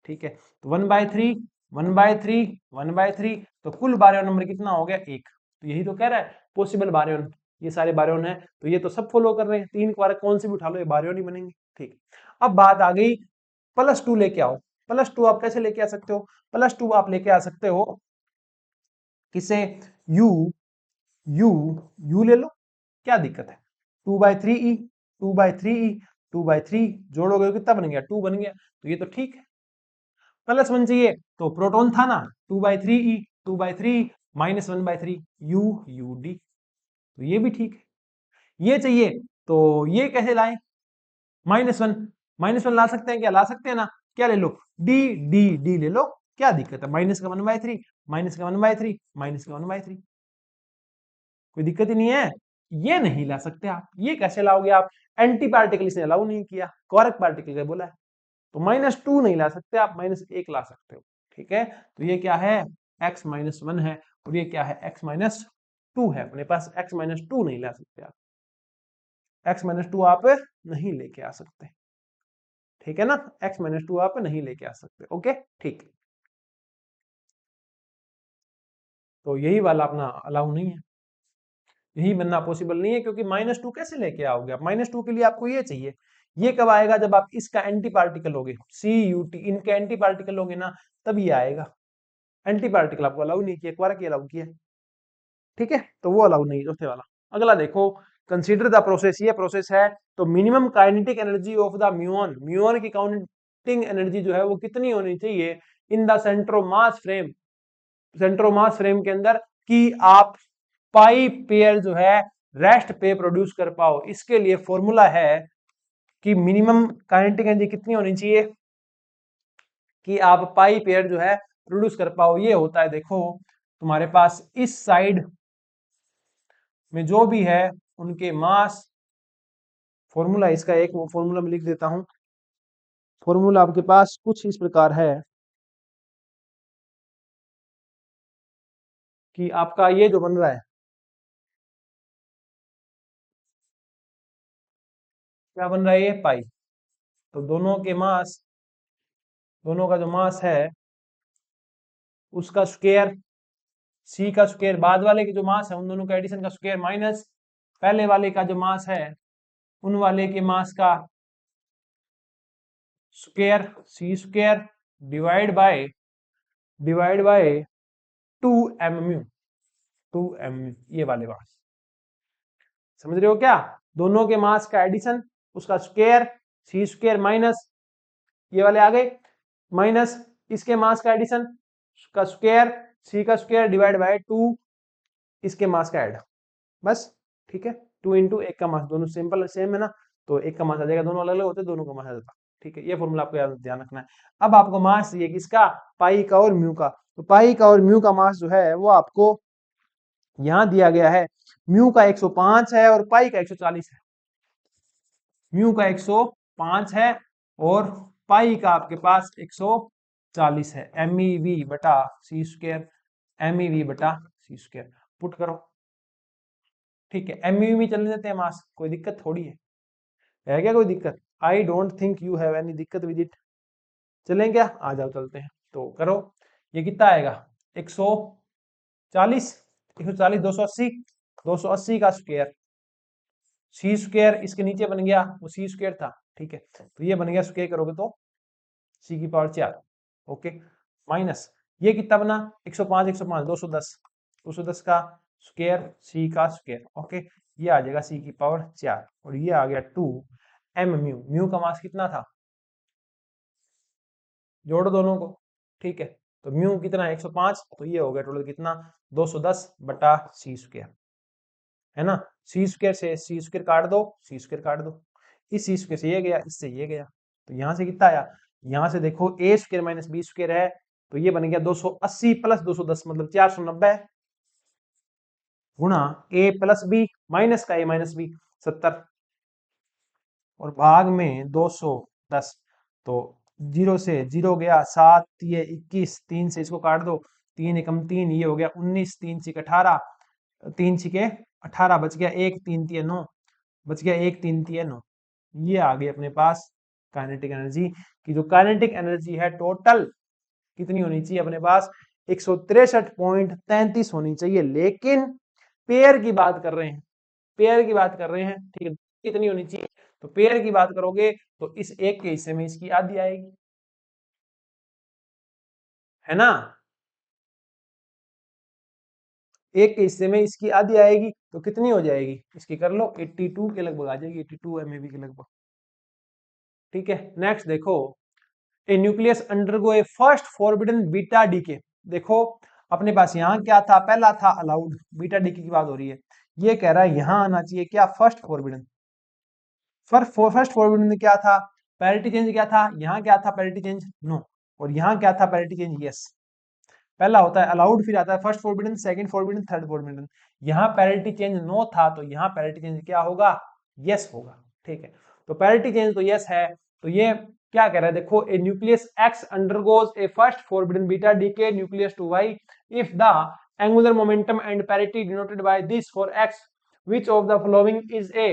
ठीक है, तो 1/3, 1/3, 1/3, तो कुल बारयोन नंबर कितना हो गया? 1। तो यही तो कह रहा है पॉसिबल बारयोन, ये सारे बारयोन है, तो ये तो सब फॉलो कर रहे हैं। 3 क्वारक कौन से भी उठा लो, ये बारयोन ही बनेंगे। ठीक, अब बात आ गई +2 लेके आओ। +2 आप कैसे लेके आ सकते हो? +2 आप लेके आ सकते हो किसे? यू, यू, यू ले लो, क्या दिक्कत है? 2/3E, 2/3E, 2/3 जोड़ोगे तो कितना बन गया? 2 बन गया, तो ये तो ठीक है। +1 चाहिए तो प्रोटॉन था ना, 2/3E, 2/3 -1/3 यू, यू डी, तो ये भी ठीक है। ये चाहिए तो ये कैसे लाए? -1, -1 ला सकते हैं क्या? ला सकते हैं ना। क्या ले लो? डी, डी, डी ले लो, क्या दिक्कत है? माइनस का 1/3, माइनस का 1/3, माइनस का 1/3, कोई दिक्कत ही नहीं है। ये नहीं ला सकते आप, ये कैसे लाओगे आप? एंटी पार्टिकल इसने अलाउ नहीं किया, कॉरेक्ट पार्टिकल का बोला है, तो -2 नहीं ला सकते आप, -1 ला सकते हो। ठीक है, तो ये क्या है? x-1 है, और ये क्या है? x-2 है। अपने पास x-2 नहीं ला सकते आप, x-2 आप नहीं लेके आ सकते। ठीक है ना, x-2 आप नहीं लेके आ सकते। ओके, ठीक, तो यही वाला अपना अलाउ नहीं है, यही बनना पॉसिबल नहीं है, क्योंकि -2 कैसे लेके आओगे आप? -2 के लिए आपको ये चाहिए। ये कब आएगा? जब आप इसका एंटी पार्टिकल लोगे, CuT, इनके एंटी पार्टिकल लोगे ना, तब ये आएगा। एंटी पार्टिकल आपको अलाउ नहीं किया, क्वारक अलाउ किया। ठीक है, तो वो अलाउ नहीं, चौथे वाला। अगला देखो, कंसीडर द प्रोसेस, ये प्रोसेस है, तो minimum kinetic energy of the muon, muon की काइनेटिक एनर्जी जो है वो कितनी होनी चाहिए इन द सेंट्रोमास फ्रेम, सेंट्रोमास फ्रेम के अंदर, कि आप पाई पेयर जो है रेस्ट पे प्रोड्यूस कर पाओ। इसके लिए फॉर्मूला है कि मिनिमम काइनेटिक एनर्जी कितनी होनी चाहिए कि आप पाई पेयर जो है प्रोड्यूस कर पाओ। ये होता है, देखो तुम्हारे पास इस साइड में जो भी है उनके मास, फॉर्मूला इसका एक फॉर्मूला में लिख देता हूं। फॉर्मूला आपके पास कुछ इस प्रकार है कि आपका ये जो बन रहा है, क्या बन रहा है? ये पाई, तो दोनों के मास, दोनों का जो मास है उसका स्क्वायर, सी का स्क्वायर, बाद वाले के जो मास है उन दोनों का एडिशन का स्क्वायर, माइनस पहले वाले का जो मास है उन वाले के मास का square, c square, divide by, divide by 2 mu, 2 mu, ये वाले मास, समझ रहे हो क्या? दोनों के मास का एडिशन, उसका स्क्वायर, सी स्क्वायर माइनस ये वाले आ गए, माइनस इसके मास का एडिशन का स्क्वायर, सी का स्क्वायर डिवाइड बाय 2 इसके मास का ऐड, बस। ठीक है, 2 इंटू एक का मास, दोनों सिंपल सेम है ना, तो एक का मास आ जाएगा, दोनों अलग अलग होते हैं, दोनों का मास आ जाता। ठीक है, ये फॉर्मूला आपको ध्यान रखना है। अब आपको मास चाहिए किसका? पाई का और म्यू का, तो पाई का और म्यू का मास जो है वो आपको यहां दिया गया है। म्यू का 105 है और पाई का 140 है। म्यू का 105 है और पाई का आपके पास 140 है। MEV बटा सी स्क्वायर, MEV बटा सी स्क्वायर, पुट करो। ठीक है, MEV में चलने देते हैं मास, कोई दिक्कत थोड़ी है क्या? कोई दिक्कत? I don't think you have any दिक्कत विद इट। चलें क्या? आ जाओ चलते हैं, तो करो। ये कितना आएगा? 140, 140, 280, 280 का स्क्वायर, सी स्क्वायर इसके नीचे बन गया, वो सी स्क्वायर था, ठीक है, तो ये बन गया स्क्वायर करोगे तो सी की पावर 4, ओके, माइनस ये कितना बना 105, 105 210, 210 का स्क्वायर सी का स्क्वायर, ओके, ये आ जाएगा सी की पावर 4 और ये आ गया 2 एम म्यू, म्यू का मास कितना था, जोड़ो दोनों को, ठीक है, तो म्यू कितना है 105, तो ये हो गया टोटल कितना 210 बटा सी स्क्वायर, है ना, सी स्क्वायर से सी स्क्वायर काट दो, सी स्क्वायर काट दो, इस सी स्क्वायर से ये गया, इससे ये गया, तो यहां से कितना आया, यहां से देखो ए स्क्वायर माइनस बी स्क्वायर है, तो ये बन गया 280 प्लस 210 मतलब 490 गुणा ए प्लस बी माइनस का ए माइनस बी 70 और भाग में 210, तो जीरो से जीरो गया, 7 ये 21, 3 से इसको काट दो, 3 एकम 3, ये हो गया 19, 3 छिके 18, 3 छिके 18 बच गया 1, 3 तिया 9, बच गया 1, 3 तिया 9, ये आ गई अपने पास काइनेटिक एनर्जी की, जो काइनेटिक एनर्जी है टोटल कितनी होनी चाहिए अपने पास 163.33 होनी चाहिए, लेकिन पेयर की बात कर रहे हैं, पेयर की बात कर रहे हैं, ठीक है, कितनी होनी चाहिए, तो पेयर की बात करोगे तो इस एक के हिस्से में इसकी आधी आएगी, है ना, एक के हिस्से में इसकी आधी आएगी, तो कितनी हो जाएगी इसकी कर लो 82 के लगभग आ जाएगी, 82 MeV के लगभग, ठीक है। नेक्स्ट देखो, a nucleus undergo A first forbidden beta DK, देखो अपने पास यहाँ क्या था, पहला था अलाउड, बीटा डीके की बात हो रही है, ये कह रहा है यहाँ आना चाहिए क्या फर्स्ट फॉरबिडन, फर्स्ट फॉरबिडन में क्या था, पैरिटी चेंज क्या था, यहाँ क्या था पैरिटी चेंज नो, और यहाँ क्या था पैरिटी चेंज यस, पहला होता है अलाउड, फिर आता है first forbidden, second forbidden, third forbidden, यहाँ पैरिटी चेंज नो था, तो यहाँ पैरिटी चेंज क्या होगा, यस होगा, ठीक है, तो पैरिटी चेंज तो यस है, तो ये क्या कह रहा है देखो, a nucleus X undergoes a first forbidden beta decay nucleus to Y if the angular momentum and parity denoted by this for x which of the following is a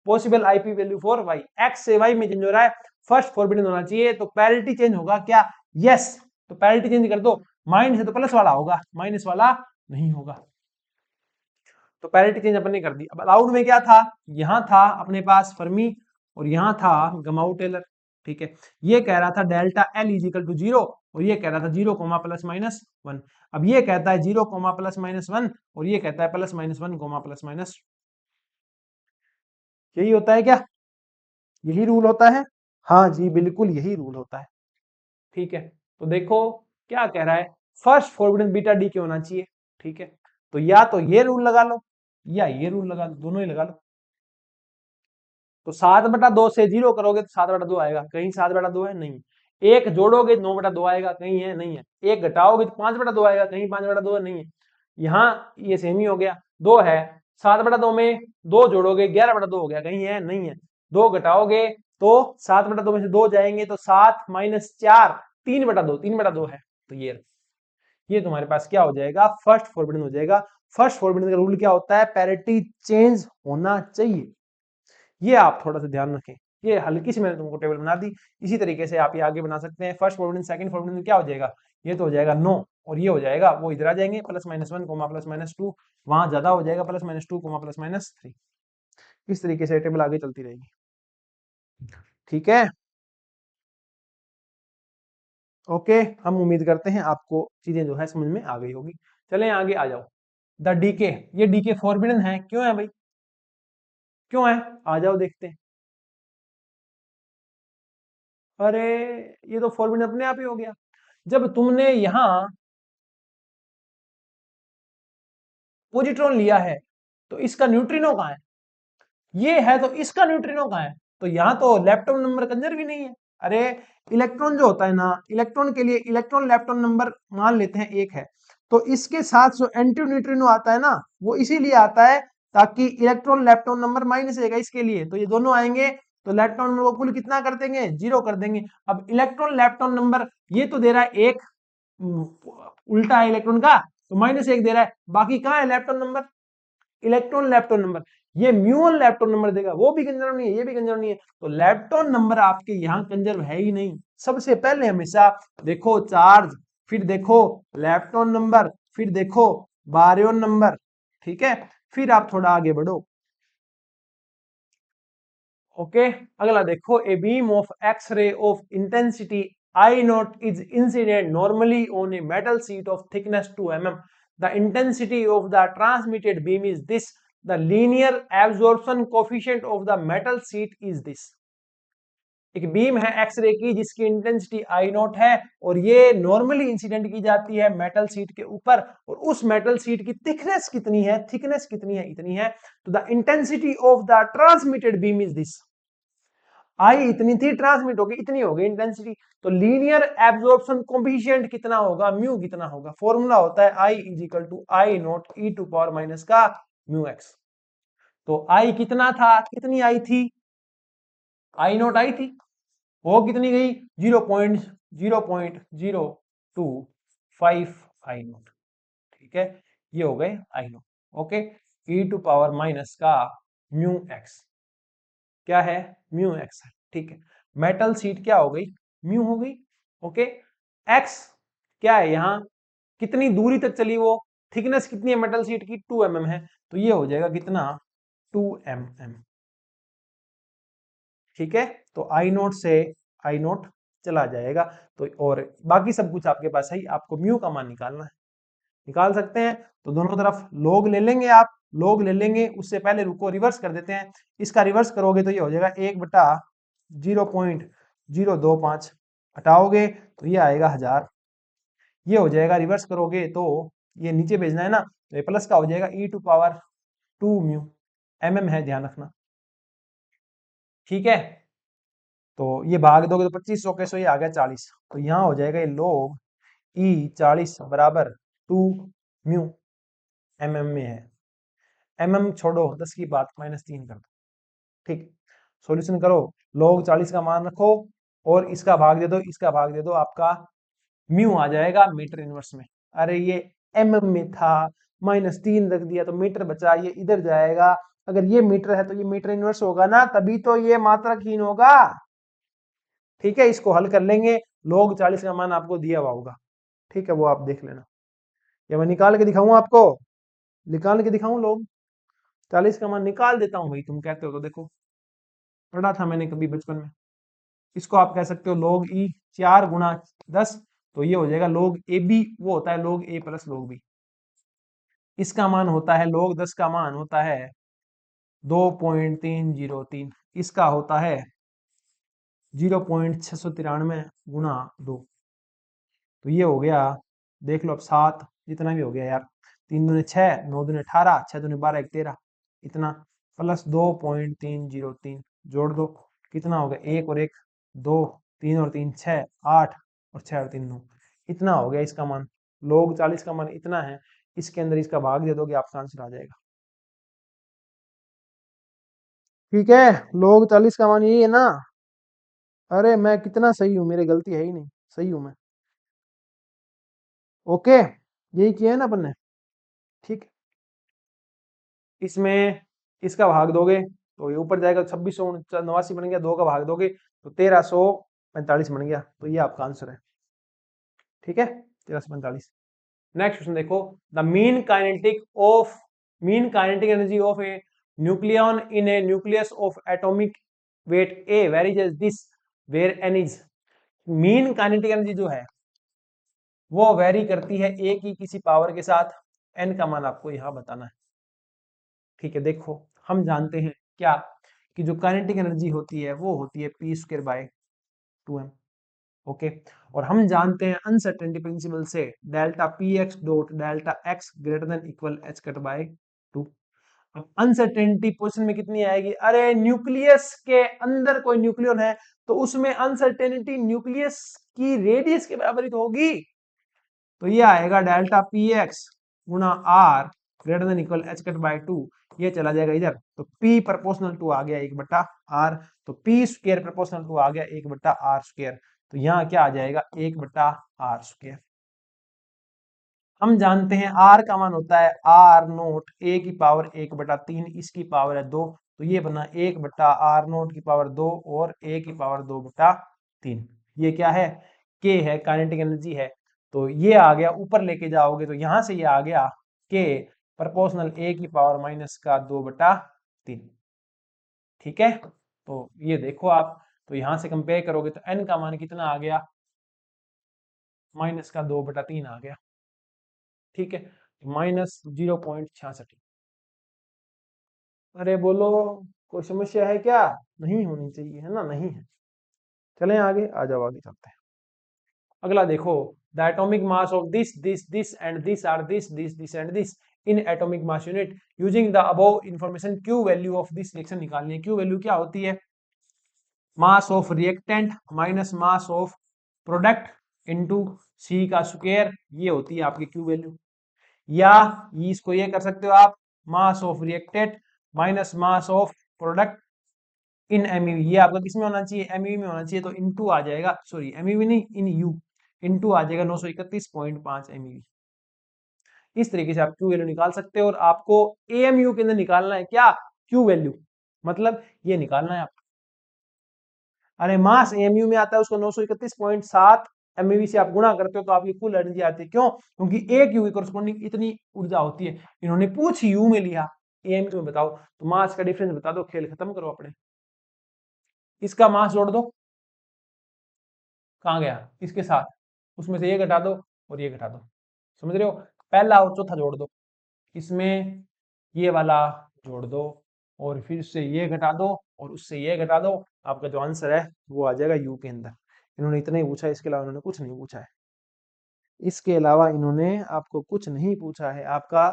possible ip value for y, x से y में change हो रहा है, first forbidden होना चाहिए, तो parity change होगा क्या, यस, तो पैरिटी चेंज कर दो, माइनस है तो प्लस वाला होगा, माइनस वाला नहीं होगा, तो पैरिटी चेंज अपन ने कर दी। अब अलाउड में क्या था, यहाँ था अपने पास फर्मी और यहाँ था गमाउ टेलर, ठीक है, ये कह रहा था डेल्टा एल इजिकल टू 0 और ये कह रहा था 0 कोमा प्लस माइनस 1, अब ये कहता है 0 कोमा प्लस माइनस 1 और ये कहता है plus minus 1 coma plus minus, यही होता है क्या, यही रूल होता है, हाँ जी बिल्कुल यही रूल होता है, ठीक है, तो देखो क्या कह रहा है, फर्स्ट फॉरबिडन बीटा डी के होना चाहिए, ठीक है, तो या तो ये रूल लगा लो या ये रूल लगा लो, दोनों ही लगा लो, तो 7/2 से 0 करोगे तो 7/2 आएगा, कहीं 7/2 है नहीं, एक जोड़ोगे 9/2 आएगा, कहीं है नहीं है, एक घटाओगे तो 5/2 आएगा, कहीं 5/2 है नहीं है, यहाँ ये सेम ही हो गया, 2 है, 7/2 में 2 जोड़ोगे 11/2 हो गया, कहीं है नहीं है, 2 घटाओगे तो 7/2 में से 2 जाएंगे तो 7 माइनस 4 3/2, 3/2 है, तो ये तुम्हारे पास क्या हो जाएगा फर्स्ट फॉरबिडन हो जाएगा। फर्स्ट फॉरबिडन का रूल क्या होता है, पैरिटी चेंज होना चाहिए, ये आप थोड़ा सा ध्यान रखें, ये हल्की सी मैंने तुमको टेबल बना दी, इसी तरीके से आप ये आगे बना सकते हैं, फर्स्ट फॉरबिडन सेकंड फॉरबिडन क्या हो जाएगा, ये तो हो जाएगा नो और ये हो जाएगा, वो इधर आ जाएंगे plus minus 1 coma plus minus 2, वहां ज्यादा हो जाएगा plus minus 2 coma plus minus 3, इस तरीके से टेबल आगे चलती रहेगी, ठीक है, ओके, हम उम्मीद करते हैं आपको चीजें जो है समझ में आ गई होगी, चलें आगे आ जाओ, द डीके, ये डीके फॉरबिडन है, क्यों है भाई, क्यों है, आ जाओ देखते हैं, अरे ये तो फॉरबिडन अपने आप ही हो गया, जब तुमने यहां पॉजिट्रॉन लिया है तो इसका न्यूट्रिनो कहाँ है, ये है तो इसका न्यूट्रिनो कहाँ है, तो यहाँ तो लेप्टॉन नंबर कंजर्व भी नहीं है, अरे इलेक्ट्रॉन जो होता है ना, इलेक्ट्रॉन के लिए इलेक्ट्रॉन लेप्टॉन नंबर मान लेते हैं 1 है, तो इसके साथ जो एंटी न्यूट्रिनो आता है ना, वो इसीलिए आता है ताकि इलेक्ट्रॉन लेप्टॉन नंबर माइनस रहेगा इसके लिए, तो ये दोनों आएंगे तो लेप्टॉन नंबर को कुल कितना कर देंगे, 0 कर देंगे, अब इलेक्ट्रॉन लेप्टॉन नंबर ये तो दे रहा है 1, उल्टा है इलेक्ट्रॉन का तो -1 दे रहा है, बाकी कहाँ है lepton number, electron lepton number, ये म्यूअल लेप्टॉन नंबर देगा, वो भी कंजर्व नहीं है, ये भी कंजर्व नहीं है, तो लेप्टॉन नंबर आपके यहाँ कंजर्व है ही नहीं, सबसे पहले हमेशा देखो चार्ज, फिर देखो लेप्टॉन नंबर, फिर देखो बारियन नंबर, ठीक है, फिर आप थोड़ा आगे बढ़ो। ओके, अगला देखो, a beam of X ray of intensity I naught is incident normally on a metal sheet of thickness 2 mm. The intensity of the transmitted beam is this. The linear absorption coefficient of the metal sheet is this. एक beam है x ray की जिसकी intensity I not है और ये normally incident की जाती है मेटल शीट के ऊपर, और उस मेटल शीट की थिकनेस कितनी है, थिकनेस कितनी है, इतनी है। तो the intensity of the transmitted beam is this. I इतनी थी, ट्रांसमिट होगी इतनी होगी इंटेंसिटी, तो लीनियर एब्जॉर्प्शन कोएफिशिएंट कितना होगा, म्यू कितना होगा। फॉर्मूला होता है I is equal to I naught E to power minus का म्यू एक्स। तो आई कितना था, कितनी आई थी, आई नॉट आई थी, वो कितनी गई 0.0.025 आई नॉट। ठीक है, ये हो गए I naught. Okay, E to power minus का म्यू एक्स क्या है, म्यू एक्स है। ठीक है, मेटल शीट क्या हो गई, म्यू हो गई। ओके, एक्स क्या है, यहाँ कितनी दूरी तक चली वो, थिकनेस कितनी है मेटल शीट की 2 mm है, तो ये हो जाएगा कितना 2 mm। ठीक है, तो आई नोट से आई नोट चला जाएगा। तो और बाकी सब कुछ आपके पास है, आपको म्यू का मान निकालना है, निकाल सकते हैं। तो दोनों तरफ लोग ले लेंगे, आप लोग ले लेंगे, उससे पहले रुको रिवर्स कर देते हैं। इसका रिवर्स करोगे तो ये हो जाएगा 1/0.025, हटाओगे तो ये आएगा 1000, ये हो जाएगा। रिवर्स करोगे तो ये नीचे भेजना है ना, तो ये प्लस का हो जाएगा ई टू पावर 2 म्यू, mm है, ध्यान रखना। ठीक है, तो ये भाग दोगे तो 2500 के 100 ये आ गया 40, तो यहाँ हो जाएगा ये लोग ई 40 बराबर 2 म्यू, mm में है। mm छोड़ो, 10 की बात -3 कर दो। ठीक, सॉल्यूशन करो, log 40 का मान रखो और इसका भाग दे दो, इसका भाग दे दो, आपका म्यू आ जाएगा मीटर इनवर्स में। अरे ये mm में था, -3 रख दिया तो मीटर बचा, ये इधर जाएगा। अगर ये मीटर है तो ये मीटर इनवर्स होगा ना, तभी तो ये मात्रकहीन होगा। ठीक है, इसको हल कर लेंगे, log 40 का मान आपको दिया हुआ होगा। ठीक है, वो आप देख लेना, या मैं निकाल के दिखाऊं आपको, निकाल के दिखाऊं log 40 का मान निकाल देता हूं भाई, तुम कहते हो तो देखो, पढ़ा था मैंने कभी बचपन में। इसको आप कह सकते हो log e 4 × 10, तो ये हो जाएगा log ए बी, वो होता है log a plus log b। इसका मान होता है log 10 का मान होता है 2.303, इसका होता है 0.693 × 2, तो ये हो गया, देख लो अब 7, जितना भी हो गया यार, 3 दूनी 6, 9 दूनी 18, 6 दूनी 12, 1 13, इतना प्लस 2.303 जोड़ दो, कितना हो गया, 1 और 1 2, 3 और 3 6, 8 और 6 और 3 9, इतना हो गया इसका मान। log 40 का मान इतना है, इसके अंदर इसका भाग दे दोगे, आपका आंसर आ जाएगा। ठीक है, log 40 का मान यही है ना। अरे मैं कितना सही हूँ, मेरी गलती है ही नहीं, सही हूँ मैं। ओके, यही किया है ना अपन ने। ठीक, इसमें इसका भाग दोगे तो ये ऊपर जाएगा, 2689 बन गया, 2 का भाग दोगे तो 1345 बन गया, तो ये आपका आंसर है। ठीक है, 1345। नेक्स्ट क्वेश्चन देखो, the mean kinetic energy of a nucleon in a nucleus of atomic weight A varies as this, where n is. Mean kinetic energy जो है वो वेरी करती है ए की किसी पावर के साथ, एन का मान आपको यहां बताना है। ठीक है, देखो हम जानते हैं क्या, कि जो काइनेटिक एनर्जी होती है वो होती है p²/2m। ओके, और हम जानते हैं अनसर्टेनिटी प्रिंसिपल से delta p x dot delta x greater than equal h cut by 2। अब अनसर्टेनिटी पोजीशन में कितनी आएगी, अरे न्यूक्लियस के अंदर कोई न्यूक्लियन है तो उसमें अनसर्टेनिटी न्यूक्लियस की रेडियस के बराबर ही तो होगी, तो ये आएगा डेल्टा पी एक्स गुना r greater than equal h cut by 2, ये चला जाएगा इधर, तो P प्रोपोर्शनल टू आ गया 1/r, तो P² प्रोपोर्शनल टू आ गया 1/r², तो यहाँ क्या आ जाएगा 1/r²। हम जानते हैं r का मान होता है r0 a की पावर 1/3, इसकी पावर है 2, तो ये बना 1/r0 की पावर 2 और a की पावर 2/3। ये क्या है, k है, काइनेटिक एनर्जी है, तो ये आ गया, ऊपर लेके जाओगे तो यहां से ये आ गया k प्रोपोर्शनल ए की पावर माइनस का 2/3। ठीक है, तो ये देखो आप, तो यहां से कंपेयर करोगे तो n का मान कितना आ गया, माइनस का 2/3 आ गया। ठीक है, -0.66। अरे बोलो, कोई समस्या है क्या? नहीं होनी चाहिए है ना, नहीं है। चलें आगे, आ जाओ आगे चलते हैं। अगला देखो, the atomic mass of this and this are this and this in atomic mass unit using the above information, Q value of this reaction निकालनी है। क्यू वैल्यू क्या होती है? Mass of reactant minus mass of product into C का square, ये होती है आपकी क्यू वैल्यू। या इसको ये कर सकते हो आप, मास of reactant minus mass of product in MeV. ये आपका किसमें होना चाहिए? एमईवी में होना चाहिए, तो इनटू आ जाएगा, सॉरी एमईवी नहीं, इन यू, इनटू आ जाएगा 931.5 एमईवी। इस तरीके से आप क्यू वैल्यू निकाल सकते हो। और आपको एएमयू के अंदर निकालना है क्या? क्यू वैल्यू, मतलब ये निकालना है आपको। अरे मास एएमयू में आता है, उसको 931.7 एमईवी से आप गुणा करते हो तो आपकी कुल एनर्जी आती है। क्यों? क्योंकि एक यू की कोरस्पॉन्डिंग इतनी ऊर्जा होती है। इन्होंने पूछ यू में लिया, एएमयू में बताओ, तो मास का डिफरेंस बता दो, खेल खत्म करो अपने। इसका मास जोड़ दो, कहाँ गया? इसके साथ, उसमें से ये घटा दो और ये घटा दो, समझ रहे हो? पहला और चौथा जोड़ दो, इसमें ये वाला जोड़ दो, और फिर उससे ये घटा दो और उससे ये घटा दो, आपका जो आंसर है वो आ जाएगा यू के अंदर। इन्होंने इतना ही पूछा है, इसके अलावा इन्होंने कुछ नहीं पूछा है। इसके अलावा इन्होंने आपको कुछ नहीं पूछा है। आपका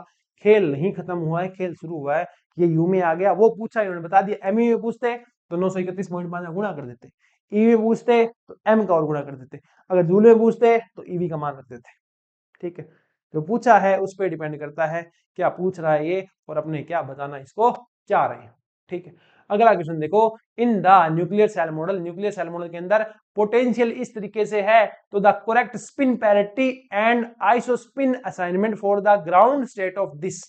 खेल नहीं खत्म हुआ है, खेल शुरू हुआ है। ये यू में आ गया, वो पूछा इन्होंने बता दिया। एमई में पूछते तो 931.5 गुणा कर देते, ई में पूछते तो एम का और गुणा कर देते, अगर जूल में पूछते तो ईवी का मान रख देते। ठीक है, जो पूछा है उस पर डिपेंड करता है क्या पूछ रहा है ये, और अपने क्या बताना इसको चाह रहे हैं। ठीक है, अगला क्वेश्चन देखो, in the nuclear shell model, nuclear shell model के अंदर पोटेंशियल इस तरीके से है, तो the correct spin parity and isospin assignment for the ground state of this.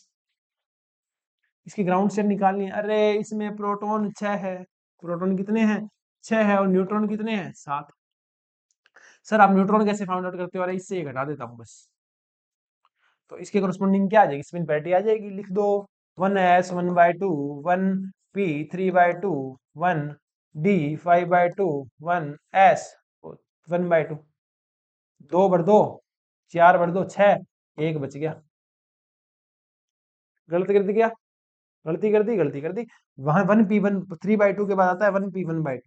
इसकी ग्राउंड स्टेट निकालनी है। अरे इसमें प्रोटॉन 6 है, प्रोटॉन कितने हैं? 6 है, और न्यूट्रॉन कितने हैं? 7। सर आप न्यूट्रॉन कैसे फाइंड आउट करते हो? अरे इससे ये घटा देता हूं बस। तो इसके करस्पॉन्डिंग क्या आ जाएगी? स्पिन पैरिटी आ जाएगी, लिख दो, 1s 1/2, 1p 3/2, 1d 5/2, 1s 1/2, 2/2, 4/2, 6, एक बच गया। गलत कर दी क्या? गलती कर दी, गलती कर दी। वहां 1p 3/2 के बाद आता है 1p 1/2।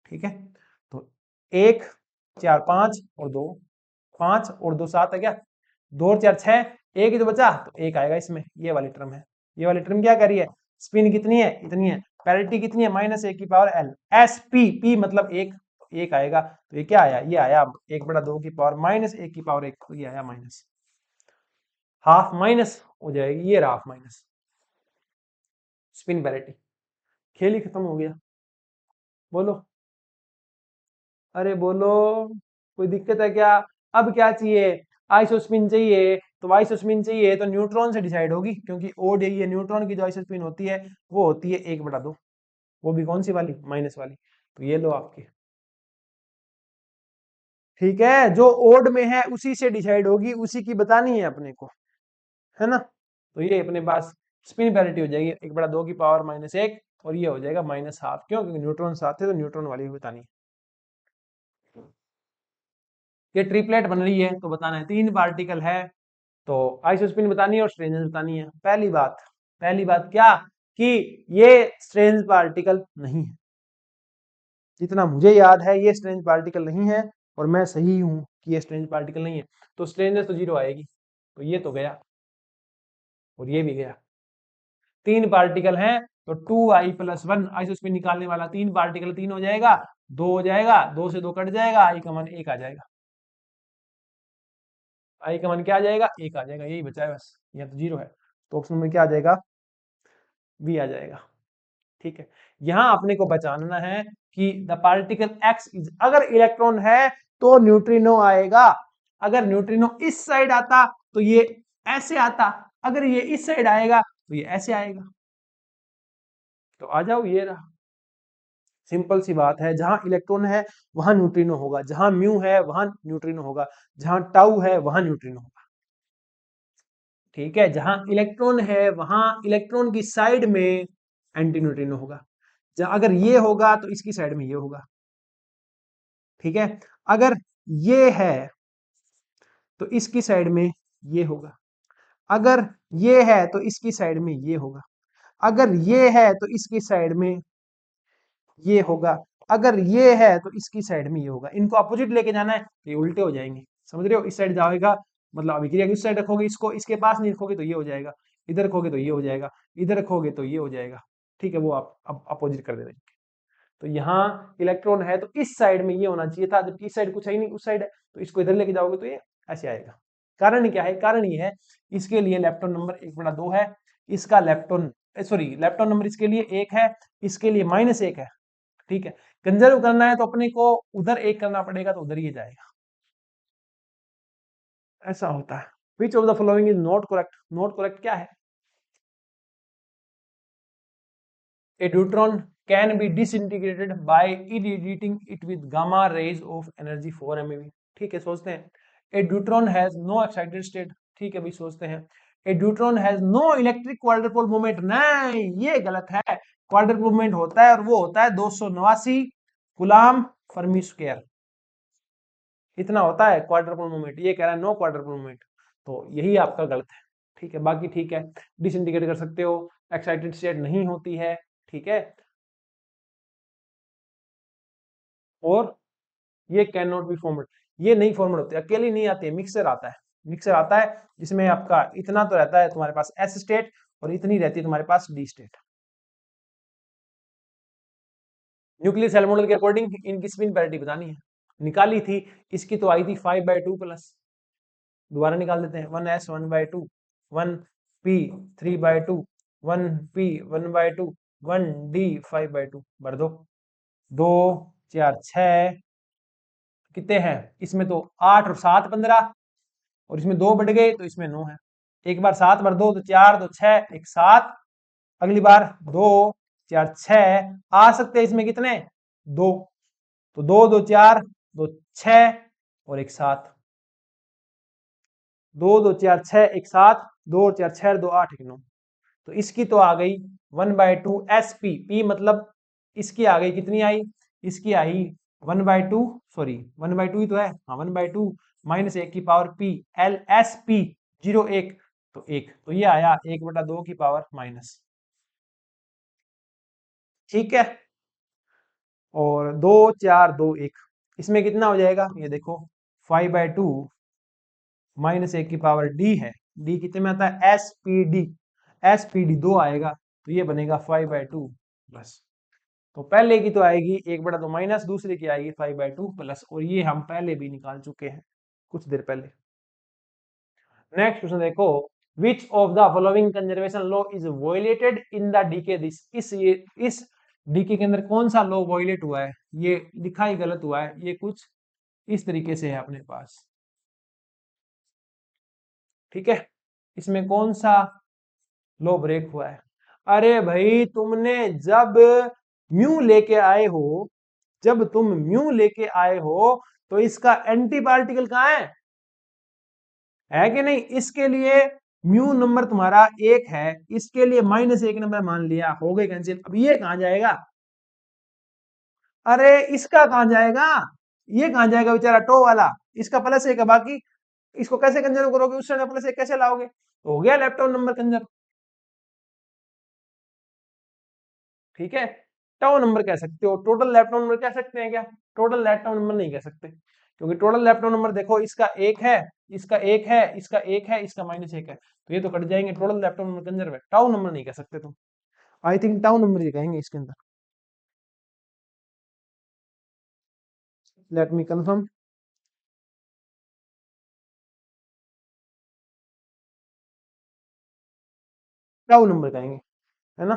ठीक है, तो 1 4 5 और 2, 5 और 2 7 है क्या? 2 और 4 6, एक ही तो बचा, तो एक आएगा इसमें, ये वाली टर्म है। ये वाली टर्म क्या करी है? स्पिन कितनी है? इतनी है। पैरिटी कितनी है? -1 की power L, S P, P मतलब एक, तो एक आएगा। तो ये क्या आया? ये आया 1/2 की पावर -1 की पावर 1, तो ये आया माइनस, हाफ माइनस हो जाएगी, ये रहा हाफ माइनस स्पिन पैरिटी। खेल ही खत्म हो गया। बोलो, अरे बोलो, कोई दिक्कत है क्या? अब क्या चाहिए? आइसोस्पिन चाहिए, तो आइसोस्पिन चाहिए तो न्यूट्रॉन से डिसाइड होगी, क्योंकि ओड यही है, न्यूट्रॉन की जो आइसोस्पिन होती है वो होती है 1/2, वो भी कौन सी वाली? माइनस वाली। तो ये लो आपकी, ठीक है, जो ओड में है उसी से डिसाइड होगी, उसी की बतानी है अपने को, है ना? तो ये अपने पास स्पिन पैरिटी हो जाएगी 1/2 की पावर -1, और ये हो जाएगा -1/2। क्यों? क्योंकि न्यूट्रॉन साथ है, तो न्यूट्रॉन वाली भी बतानी है। ये ट्रिपलेट बन रही है, तो बताना है 3 पार्टिकल है, तो आइसोस्पिन बतानी है और स्ट्रेंजेस बतानी है। पहली बात क्या, कि ये स्ट्रेंज पार्टिकल नहीं है, जितना मुझे याद है ये स्ट्रेंज पार्टिकल नहीं है, और मैं सही हूं कि ये स्ट्रेंज पार्टिकल नहीं है, तो स्ट्रेंजेस तो 0 आएगी, तो ये तो गया और ये भी गया। 3 पार्टिकल हैं, तो 2i+1 आइसोस्पिन निकालने वाला 3 पार्टिकल 3 हो जाएगा, 2 हो जाएगा, 2 से 2 कट जाएगा, आई का मान 1 आ जाएगा। आई का मान क्या आ जाएगा? 1 आ जाएगा, यही बचा है बस, यह तो 0 है, तो ऑप्शन में क्या आ जाएगा? बी आ जाएगा। ठीक है, यहां अपने को पहचानना है कि द पार्टिकल एक्स इज, अगर इलेक्ट्रॉन है तो न्यूट्रिनो आएगा, अगर न्यूट्रिनो इस साइड आता तो ये ऐसे आता, अगर ये इस साइड आएगा तो ये ऐसे आएगा। तो आ जाओ, ये रहा, सिंपल सी बात है, जहां इलेक्ट्रॉन है वहां न्यूट्रिनो होगा, जहां म्यू है वहां न्यूट्रिनो होगा, जहां टाउ है वहां न्यूट्रिनो होगा। ठीक है, जहां इलेक्ट्रॉन है वहां इलेक्ट्रॉन की साइड में एंटी न्यूट्रिनो होगा। अगर ये होगा तो इसकी साइड में ये होगा। ठीक है, अगर ये है तो इसकी साइड में ये होगा। अगर ये है तो इसकी साइड में ये होगा। अगर ये है तो इसकी साइड में ये होगा। अगर ये है तो इसकी साइड में ये होगा। इनको अपोजिट लेके जाना है तो ये उल्टे हो जाएंगे। समझ रहे हो, इस साइड जाएगा मतलब अभिक्रिया की इस साइड रखोगे, इसको इसके पास नहीं रखोगे तो ये हो जाएगा, इधर रखोगे तो ये हो जाएगा, इधर रखोगे तो ये हो जाएगा। ठीक है, वो आप अपोजिट कर देना। तो यहाँ इलेक्ट्रॉन है तो इस साइड में ये होना चाहिए था, जबकि इस साइड कुछ है ही नहीं, उस साइड है, तो इसको इधर लेके जाओगे तो ये ऐसे आएगा। कारण क्या है? कारण ये है, इसके लिए लेप्टोन नंबर 1/2 है, इसका लेप्टोन सॉरी लेप्टोन नंबर इसके लिए 1 है, इसके लिए -1 है। ठीक है, कंजर्व करना है तो अपने को उधर 1 करना पड़ेगा, तो उधर ही जाएगा। ऐसा होता है। Which of the following is not correct? Not correct क्या है? A neutron can be disintegrated by irradiating it with gamma rays of energy 4 MeV। ठीक है, सोचते हैं। A neutron has no excited state। ठीक है भाई, सोचते हैं। A neutron has no electric quadrupole moment। नहीं, ये गलत है। क्वाड्रपल मूवमेंट होता है और वो होता है 289 कूलाम फर्मी स्क्वायर। इतना होता है क्वाड्रपल मूवमेंट। ये कह रहा है नो क्वाड्रपल मूवमेंट, तो यही आपका गलत है। ठीक है, बाकी ठीक है, डिसइंटीग्रेट कर सकते हो, एक्साइटेड स्टेट नहीं होती है। ठीक है, और ये कैन नॉट बी फॉर्मड, ये नहीं फॉर्मड होती, अकेली नहीं आती है, मिक्सर आता है। मिक्सर आता है जिसमें आपका इतना तो रहता है तुम्हारे पास एस स्टेट और इतनी रहती है तुम्हारे पास D state. Nuclear shell model के अकॉर्डिंग इनकी स्पिन पैरिटी बतानी है, निकाली थी। इसकी तो आई थी 5/2 प्लस, दोबारा निकाल देते हैं। 1s 1/2, 1p 3/2, 1p 1/2, 1d 5/2, भर दो। 2 4 6 कितने हैं इसमें? तो 8 और 7 15, और इसमें 2 बढ़ गए तो इसमें 9 है। एक बार 7 भर दो तो 4 2 6 एक 7, अगली बार 2 4 6 आ सकते हैं इसमें कितने? 2, तो 2 2 4 2 6 और एक 7, 2 2 4 6 एक 7, 2 4 6 2 8 एक 9। तो इसकी तो आ गई 1/2 SP, P मतलब इसकी आ गई कितनी आई? इसकी आई 1/2, सॉरी 1/2 ही तो है, हाँ 1/2 -1 की पावर P LSP 0 1, तो 1, तो ये आया 1/2 की पावर माइनस। ठीक है, और 2 4 2 1 इसमें कितना हो जाएगा ये देखो, 5/2 -1 की पावर D है, D कितने में आता है? SPD 2 आएगा, तो ये बनेगा 5/2 प्लस। तो पहले की तो आएगी 1/2 माइनस, दूसरे की आएगी 5/2 प्लस, और ये हम पहले भी निकाल चुके हैं कुछ देर पहले। नेक्स्ट क्वेश्चन देखो, which of the following conservation law is violated in the decay? This इस डीके के अंदर कौन सा लॉ वायलेट हुआ है? ये लिखा ही गलत हुआ है, ये कुछ इस तरीके से है अपने पास। ठीक है, इसमें कौन सा लॉ ब्रेक हुआ है? अरे भाई, तुमने जब म्यू लेके आए हो, जब तुम म्यू लेके आए हो तो इसका एंटी पार्टिकल कहां है कि नहीं? इसके लिए म्यू नंबर तुम्हारा 1 है, इसके लिए -1 नंबर मान लिया, हो गए कैंसिल। अब ये कहां जाएगा? अरे इसका कहां जाएगा? ये कहां जाएगा बेचारा टो वाला? इसका +1 है, बाकी इसको कैसे कंजर्व करोगे? उस समय +1 कैसे लाओगे? तो हो गया लेप्टोन नंबर कंजर्व। ठीक है, टाउ नंबर कह सकते हो, टोटल लेप्टोन नंबर कह सकते हैं क्या? टोटल लेप्टोन नंबर नहीं कह सकते, क्योंकि टोटल लेप्टोन नंबर देखो, इसका 1 है, इसका 1 है, इसका 1 है, इसका -1 है, तो ये तो कट जाएंगे। टोटल लेप्टोन नंबर कंजर्व है, टाउ नंबर नहीं कह सकते तुम। आई थिंक टाउ नंबर ही कहेंगे इसके अंदर। Let me confirm. Tau number कहेंगे, है ना?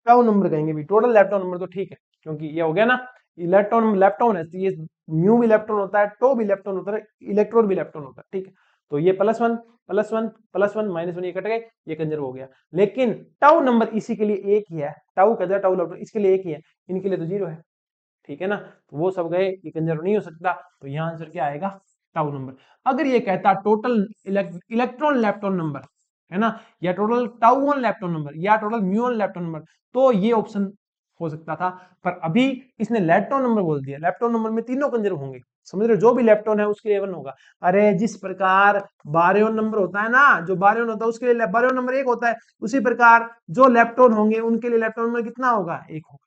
टाउ नंबर कहेंगे भी, टोटल लेप्टोन नंबर तो ठीक है, क्योंकि ये हो गया ना, इलेक्ट्रॉन लेप्टोन है, तो ये म्यू भी लेप्टोन होता है, टो भी लेप्टोन होता है, इलेक्ट्रॉन भी लेप्टोन होता है। ठीक है, तो ये +1 +1 +1 -1 ये कट गए, ये कंजर्व हो गया। लेकिन टाउ नंबर इसी के लिए एक ही है, टाउ कहते हैं टाउ लेप्टोन, इसके लिए एक ही है, इनके लिए तो 0 है। ठीक है ना, तो वो सब गए, ये कंजर्व नहीं हो सकता, तो यहाँ आंसर क्या आएगा? Tau number. अगर ये कहता टोटल इलेक्ट्रॉन लेप्टॉन नंबर, है ना, या टोटल टाउ लेप्टॉन नंबर या टोटल म्यून लेप्टॉन नंबर, तो ये ऑप्शन हो सकता था। पर अभी इसने लेप्टॉन नंबर बोल दिया। लेप्टॉन नंबर में तीनों कंजर्व होंगे, समझ रहे हो, जो भी लेप्टॉन है उसके लिए 1 होगा। अरे जिस प्रकार बारियन नंबर होता है ना, जो बारियन होता है उसके लिए बारियन नंबर 1 होता है, उसी प्रकार जो लेप्टॉन होंगे उनके लिए लेप्टॉन नंबर कितना होगा, 1 होगा।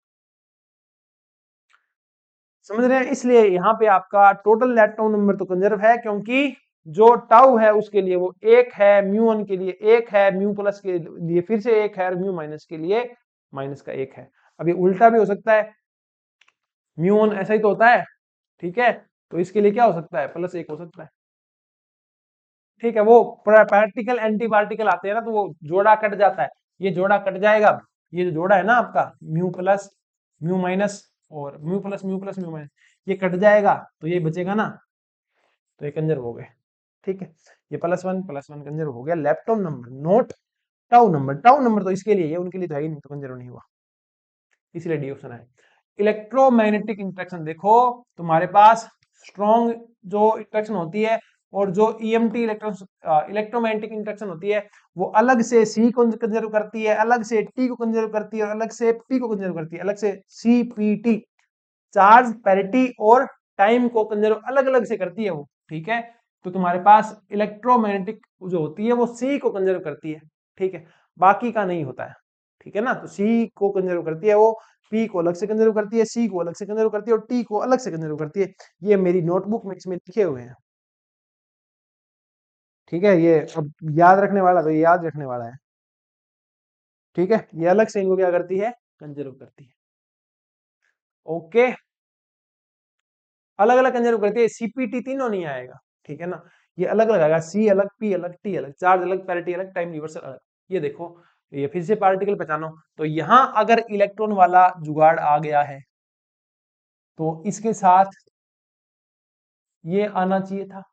समझ रहे हैं, इसलिए यहाँ पे आपका टोटल लेप्टॉन नंबर तो कंजर्व है, क्योंकि जो टाउ है उसके लिए वो 1 है, म्यू वन के लिए 1 है, म्यू प्लस के लिए फिर से 1 है, और म्यू माइनस के लिए माइनस का 1 है। अभी उल्टा भी हो सकता है, म्यू वन ऐसा ही तो होता है, ठीक है, तो इसके लिए क्या हो सकता है, +1 हो सकता है। ठीक है, वो पार्टिकल एंटी पार्टिकल आते हैं ना, तो वो जोड़ा कट जाता है, ये जोड़ा कट जाएगा। ये जो जोड़ा है ना आपका म्यू प्लस म्यू माइनस और mu plus mu plus mu minus, ये कट जाएगा तो ये बचेगा ना, तो ये कंजर्व हो गए। ठीक है, ये +1 कंजर्व हो गया lepton number, note tau number. Tau number तो इसके लिए है, उनके लिए तो है ही नहीं, तो कंजर्व नहीं हुआ, इसलिए डी ऑप्शन है। इलेक्ट्रोमैग्नेटिक इंटरेक्शन देखो, तुम्हारे पास स्ट्रॉन्ग जो इंटरेक्शन होती है और जो ईएमटी इलेक्ट्रोमैग्नेटिक इंटरेक्शन होती है, वो अलग से सी को कंजर्व करती है, अलग से टी को कंजर्व करती है और अलग से पी को कंजर्व करती है, अलग से सीपीटी, चार्ज पैरिटी और टाइम को कंजर्व अलग अलग से करती है वो। ठीक है, तो तुम्हारे पास इलेक्ट्रोमैग्नेटिक जो होती है वो सी को कंजर्व करती है, ठीक है, बाकी का नहीं होता है। ठीक है ना, तो सी को कंजर्व करती है वो, पी को अलग से कंजर्व करती है, सी को अलग से कंजर्व करती है और टी को अलग से कंजर्व करती है। ये मेरी नोटबुक में इसमें लिखे हुए हैं। ठीक है, ये अब याद रखने वाला तो ये याद रखने वाला है। ठीक है, ये अलग से इनको क्या करती है, कंजर्व करती है। ओके, अलग अलग कंजर्व करती है, सीपीटी तीनों नहीं आएगा। ठीक है ना, ये अलग अलग आएगा, सी अलग, पी अलग, टी अलग, चार्ज अलग, पैरिटी अलग, टाइम रिवर्सल अलग। ये देखो, ये फिर से पार्टिकल पहचानो, तो यहां अगर इलेक्ट्रॉन वाला जुगाड़ आ गया है तो इसके साथ ये आना चाहिए था,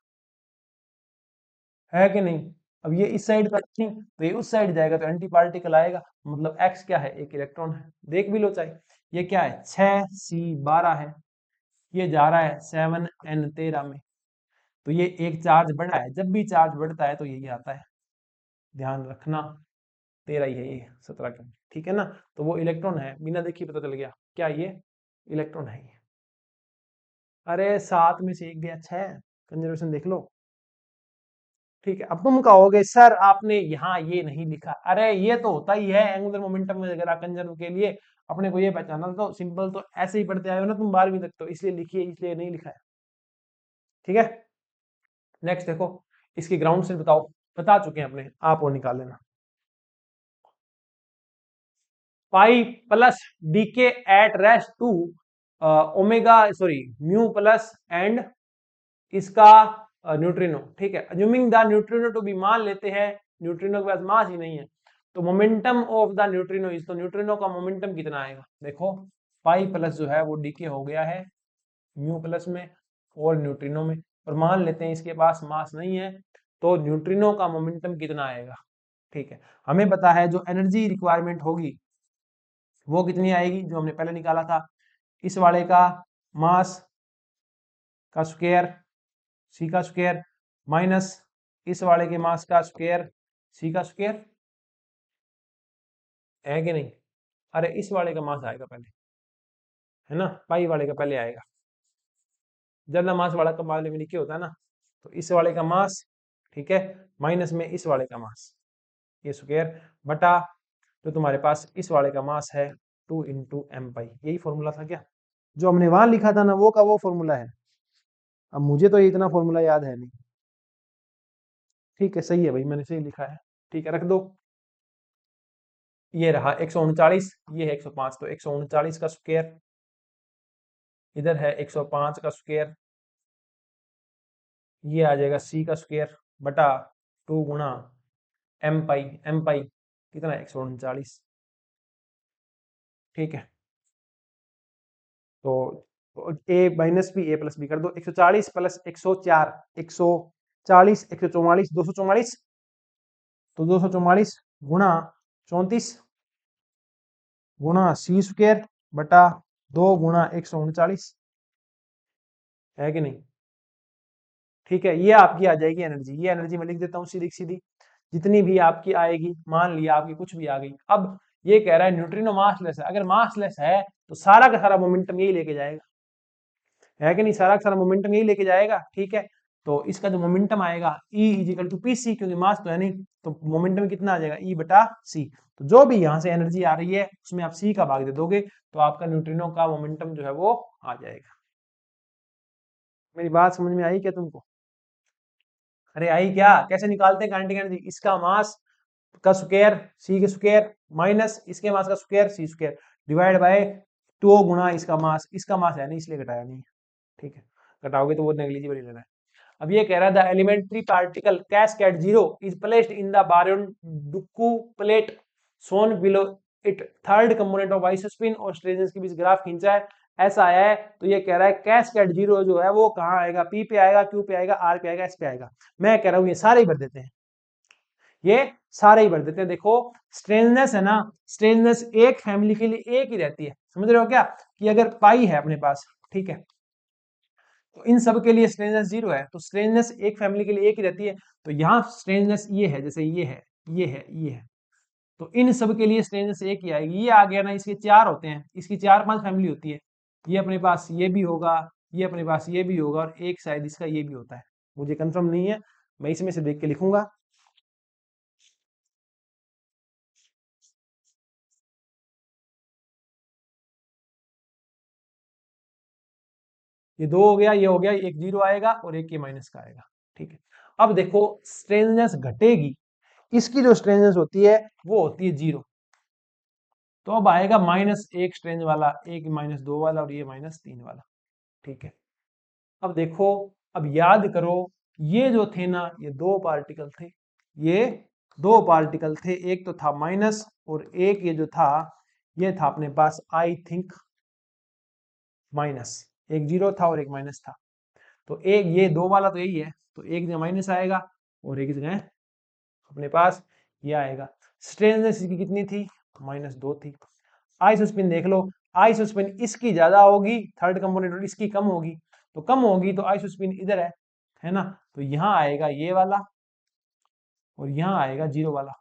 है कि नहीं। अब ये इस साइड का नहीं, तो ये उस साइड जाएगा, तो एंटी पार्टिकल आएगा, मतलब एक्स क्या है, एक इलेक्ट्रॉन है, देख भी लो चाहे। ये क्या है, 6C12 है, ये जा रहा है 7N13 में, तो ये एक चार्ज बढ़ा है, जब भी चार्ज बढ़ता है तो यही आता है, ध्यान रखना, 13 ही है ये, 17 का। ठीक है ना, तो वो इलेक्ट्रॉन है, बिना देखे पता चल गया, क्या ये इलेक्ट्रॉन है ये। अरे 7 में से एक गया, 6, कंजर्वेशन देख लो। ठीक है, अब तुम कहोगे सर आपने यहाँ ये नहीं लिखा, अरे ये तो होता ही है एंगुलर मोमेंटम वगैरह कंजर्व के लिए, अपने को ये पहचाना, तो सिंपल तो ऐसे ही पढ़ते आए हो ना तुम 12वीं तक, तो इसलिए लिखिए, इसलिए नहीं लिखा है। ठीक है, नेक्स्ट देखो, इसकी ग्राउंड स्टेट बताओ, बता चुके हैं अपने, आप वो निकाल लेना। Pi plus decay at rest to omega, sorry mu plus and इसका न्यूट्रिनो। ठीक है, assuming the neutrino to be, मान लेते हैं न्यूट्रिनो के पास मास ही नहीं है, तो momentum of the neutrino is, तो न्यूट्रिनो का मोमेंटम कितना आएगा, देखो पाई प्लस जो है वो डीके हो गया है म्यू प्लस में और न्यूट्रिनो में, और मान लेते हैं इसके पास मास नहीं है, तो न्यूट्रिनो का मोमेंटम कितना आएगा। ठीक है, हमें पता है जो एनर्जी रिक्वायरमेंट होगी वो कितनी आएगी, जो हमने पहले निकाला था, इस वाले का मास का स्क्वायर सी का स्क्वायर माइनस इस वाले के मास का स्क्वायर सी का स्क्वायर, है कि नहीं। अरे इस वाले का मास आएगा पहले, है ना, पाई वाले का पहले आएगा, ज्यादा मास वाला का मामले में लिखे होता है ना, तो इस वाले का मास, ठीक है, माइनस में इस वाले का मास, ये स्क्वायर बटा जो तुम्हारे पास इस वाले का मास है 2 × m पाई, यही फॉर्मूला था क्या, जो हमने वहां लिखा था ना, वो का वो फॉर्मूला है। अब मुझे तो ये इतना फॉर्मूला याद है नहीं। ठीक है, सही है भाई, मैंने सही लिखा है। ठीक है, रख दो, ये रहा 139, ये है 105, तो 139 का स्क्वायर, इधर है 105 का स्क्वायर, ये आ जाएगा सी का स्क्वायर बटा 2 × m पाई कितना है 139। ठीक है, तो ए माइनस बी ए प्लस बी कर दो, 140 प्लस 104, 140, 144, 244, तो 244 गुणा 34 गुणा सी स्क्वायर बटा 2 × 139, है कि नहीं। ठीक है, ये आपकी आ जाएगी एनर्जी। ये एनर्जी मैं लिख देता हूँ सीधी सीधी, जितनी भी आपकी आएगी, मान लिया आपकी कुछ भी आ गई। अब ये कह रहा है न्यूट्रिनो मासलेस है, अगर मासलेस है तो सारा का सारा मोमेंटम यही लेके जाएगा, है कि नहीं, सारा का सारा मोमेंटम यही लेके जाएगा। ठीक है, तो इसका जो मोमेंटम आएगा E equal to p c, क्योंकि मास तो है नहीं, तो मोमेंटम कितना आ जाएगा E बटा सी। तो जो भी यहाँ से एनर्जी आ रही है उसमें आप सी का भाग दे दोगे, तो आपका न्यूट्रिनो का मोमेंटम जो है वो आ जाएगा। मेरी बात समझ में आई क्या तुमको? अरे आई क्या, कैसे निकालते हैं काइनेटिक एनर्जी? इसका मास का स्क्वायर सी के स्क्वायर माइनस इसके मास का square c square divide by 2 गुना इसका मास है नहीं इसलिए घटाया नहीं है। ठीक है, घटाओगे तो वो नेग्लिजिबल ही लेना है। अब ये कह रहा है the elementary particle cascade zero is placed in the baryon decuplet shown below it third component of isospin और स्ट्रेजेस के बीच ग्राफ खींचा है, ऐसा आया है। तो ये कह रहा है कैस्केड जीरो जो है वो कहाँ आएगा, पी पे आएगा, क्यू पे आएगा, आर पे आएगा, एस पे आएगा। मैं कह रहा हूँ ये सारे ही भर देते हैं, ये सारे ही भर देते हैं। देखो स्ट्रेननेस है ना, स्ट्रेननेस एक फैमिली के लिए एक ही रहती है, समझ रहे हो क्या, कि अगर पाई है अपने पास, ठीक है, तो इन सब के लिए स्ट्रेननेस जीरो है, तो स्ट्रेननेस एक फैमिली के लिए एक ही रहती है। तो यहाँ स्ट्रेननेस ये है, जैसे ये है, ये है, ये है, तो इन सब के लिए स्ट्रेननेस एक ही आएगी। ये आ गया ना, इसके चार होते हैं, इसकी 4-5 फैमिली होती है, ये अपने पास ये भी होगा, ये अपने पास ये भी होगा, और एक शायद इसका ये भी होता है, मुझे कंफर्म नहीं है, मैं इसमें से देख के लिखूंगा। ये दो हो गया, ये हो गया, एक जीरो आएगा और एक ये माइनस का आएगा। ठीक है, अब देखो स्ट्रेननेस घटेगी, इसकी जो स्ट्रेननेस होती है वो होती है जीरो, तो अब आएगा -1 स्ट्रेन वाला, एक -2 वाला और ये -3 वाला। ठीक है, अब देखो, अब याद करो, ये जो थे ना, ये दो पार्टिकल थे, ये दो पार्टिकल थे, एक तो था माइनस और एक ये जो था, ये था अपने पास आई थिंक माइनस, एक जीरो था और एक माइनस था। तो एक ये दो वाला तो यही है, तो एक जगह माइनस आएगा और एक जगह अपने पास ये आएगा। स्ट्रेननेस इसकी कितनी थी, -2 थी। आइसोस्पिन देख लो, आइसोस्पिन इसकी ज्यादा होगी, थर्ड कंपोनेंट, और इसकी कम होगी, तो कम होगी तो आइसोस्पिन इधर है ना, तो यहाँ आएगा ये वाला और यहाँ आएगा जीरो वाला,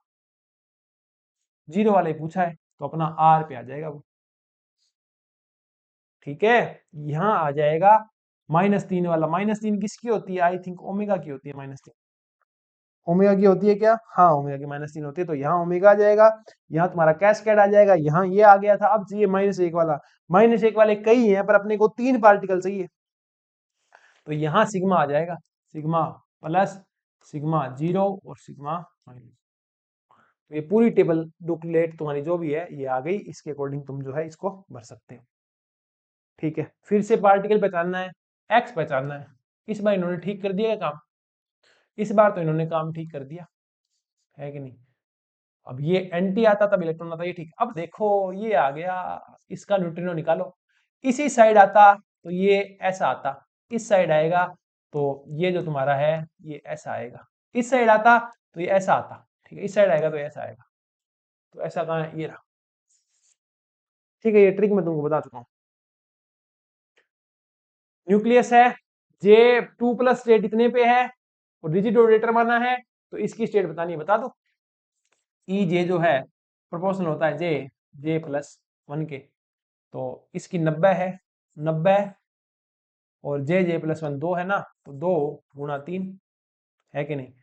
जीरो वाला ही पूछा है तो अपना आर पे आ जाएगा वो। ठीक है, यहाँ आ जाएगा -3 वाला, -3 किसकी होती है, आई थिंक ओमेगा की होती है, -3 ओमेगा की होती है क्या, हाँ ओमेगा की -3 होती है, तो यहाँ ओमेगा आ जाएगा, यहाँ तुम्हारा कैस्केड आ जाएगा, यहाँ ये आ गया था। अब चाहिए -1 वाला, -1 वाले कई हैं पर अपने को 3 पार्टिकल चाहिए, तो यहाँ सिग्मा आ जाएगा, सिग्मा प्लस सिग्मा जीरो और सिग्मा माइनस। तो ये पूरी टेबल डुप्लेट तुम्हारी जो भी है ये आ गई, इसके अकॉर्डिंग तुम जो है इसको भर सकते हो। ठीक है, फिर से पार्टिकल पहचानना है, एक्स पहचानना है। इस बार इन्होंने ठीक कर दिया काम, इस बार तो इन्होंने काम ठीक कर दिया, है कि नहीं। अब ये एंटी आता तब इलेक्ट्रॉन आता, ये ठीक। अब देखो ये आ गया, इसका न्यूट्रिनो निकालो, इसी साइड आता तो ये ऐसा आता, इस साइड आएगा तो ये जो तुम्हारा है ये ऐसा आएगा, इस साइड आता तो ये ऐसा आता, ठीक है, इस साइड आएगा तो ऐसा आएगा, तो ऐसा कहाँ है, ये रहा। ठीक है, ये ट्रिक मैं तुमको बता चुका हूँ। न्यूक्लियस है, J2+ स्टेट इतने पे है और रिजिड ऑर्बिटर माना है, तो इसकी स्टेट बतानी है, बता दो। ई जे जो है प्रोपोर्शनल होता है J+1 के, तो इसकी 90 है, 90 और J+1 2 है ना, तो 2 गुणा 3, है कि नहीं।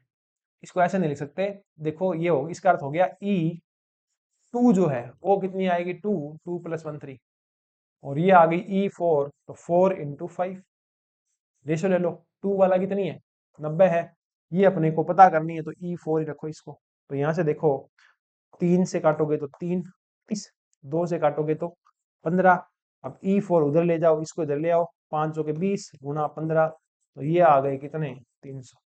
इसको ऐसे नहीं लिख सकते, देखो ये हो, इसका अर्थ हो गया E2 जो है वो कितनी आएगी, 2, 2+1 3, और ये आ गई E4, तो 4 × 5 रेशो ले लो, 2 वाला कितनी है, 90 है, ये अपने को पता करनी है, तो E4 ही रखो इसको। तो यहाँ से देखो 3 से काटोगे तो 3, 30, 2 से काटोगे तो 15, अब E4 उधर ले जाओ, इसको इधर ले आओ, 5 के 20 गुणा 15, तो ये आ गए कितने, 300,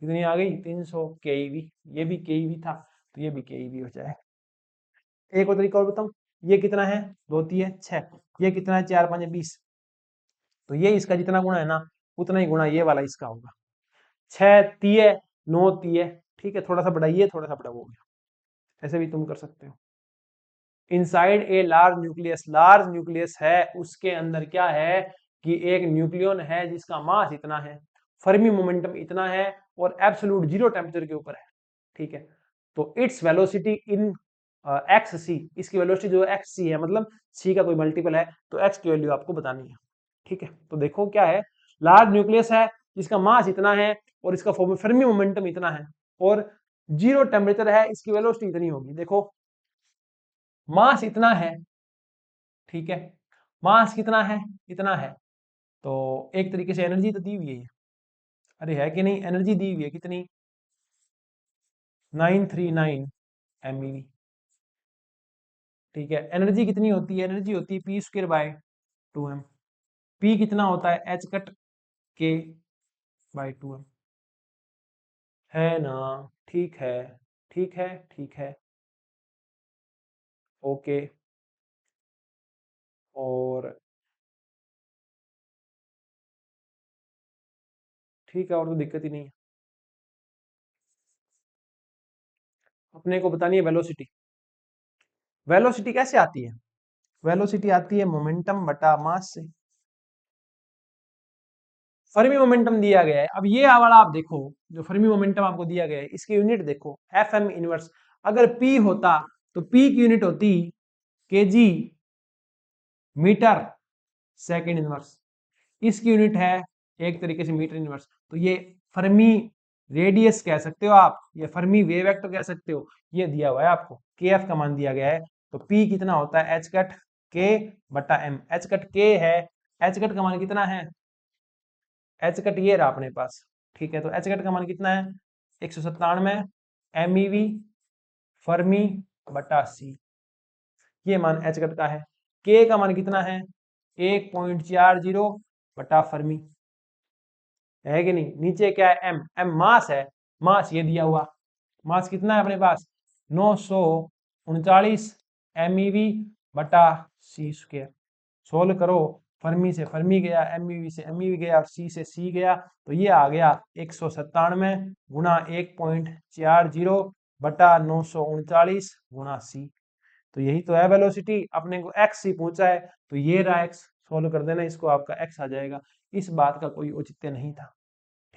कितनी आ गई, 300 केईवी, ये भी केईवी था तो ये भी केईवी हो जाए। एक और तरीका और बताऊं, ये कितना है, 2 3 6, ये कितना है, 4 5 20, तो ये इसका जितना गुणा है ना उतना ही गुणा ये वाला इसका होगा, 6 तीय 9 तीय, ठीक है, थोड़ा सा बढ़ाइए, थोड़ा सा बड़ा हो गया, ऐसे भी तुम कर सकते हो। Inside a large nucleus, large nucleus है, उसके अंदर क्या है कि एक न्यूक्लियन है जिसका मास इतना है, फर्मी मोमेंटम इतना है और एब्सोल्यूट जीरो टेम्परेचर के ऊपर है, ठीक है। तो इट्स वेलोसिटी इन एक्स सी, इसकी वेलोसिटी जो एक्स सी है, मतलब सी का कोई मल्टीपल है, तो एक्स की वैल्यू आपको बतानी है, ठीक है। तो देखो क्या है, लार्ज न्यूक्लियस है जिसका मास इतना है और इसका फर्मी मोमेंटम इतना है और जीरो टेम्परेचर है, इसकी वेलोसिटी इतनी होगी। देखो मास इतना है, ठीक है, मास कितना है, इतना है, तो एक तरीके से एनर्जी तो दी हुई है, अरे है कि नहीं, एनर्जी दी हुई है कितनी, 939 MeV, ठीक है। एनर्जी कितनी होती है, एनर्जी होती है P square by 2m। P कितना होता है, एच कट के बाय 2m, है ना, ठीक है, ठीक है, ठीक है, ओके। और ठीक है, और तो दिक्कत ही नहीं है। अपने को बतानी है वेलोसिटी। वेलोसिटी कैसे आती है, वेलोसिटी आती है मोमेंटम बटा मास से। फर्मी मोमेंटम दिया गया है, अब ये वाला आप देखो, जो फर्मी मोमेंटम आपको दिया गया है इसकी यूनिट देखो, एफ एम इनवर्स। अगर पी होता तो पी की यूनिट होती केजी मीटर सेकंड इनवर्स, इसकी यूनिट है एक तरीके से मीटर इनवर्स। तो ये फर्मी रेडियस कह सकते हो आप, या फर्मी वेव वेक्टर कह सकते हो, ये दिया हुआ है आपको, के एफ का मान दिया गया है। तो पी कितना होता है, एच कट के बटा एम, एच कट के है, एच कट का मान कितना है, एच कट ये रहा अपने पास, ठीक है। तो एच कट का मान कितना है, 197 MeV फर्मी बटा सी, ये मान एच कट का है। के का मान कितना है, 1.40 बटा फर्मी, है कि नहीं। नीचे क्या है, एम, एम मास है, मास ये दिया हुआ, मास कितना है अपने पास, 939 MeV बटा सी स्क्वायर। सोल्व करो, फर्मी से फर्मी गया, MeV से MeV गया और सी से सी गया, तो ये आ गया 197 गुणा 1.40 बटा 939 गुणा सी। तो यही तो है वेलोसिटी, अपने को एक्स ही पूछा है, तो ये रहा एक्स, सोल्व कर देना इसको, आपका एक्स आ जाएगा। इस बात का कोई औचित्य नहीं था,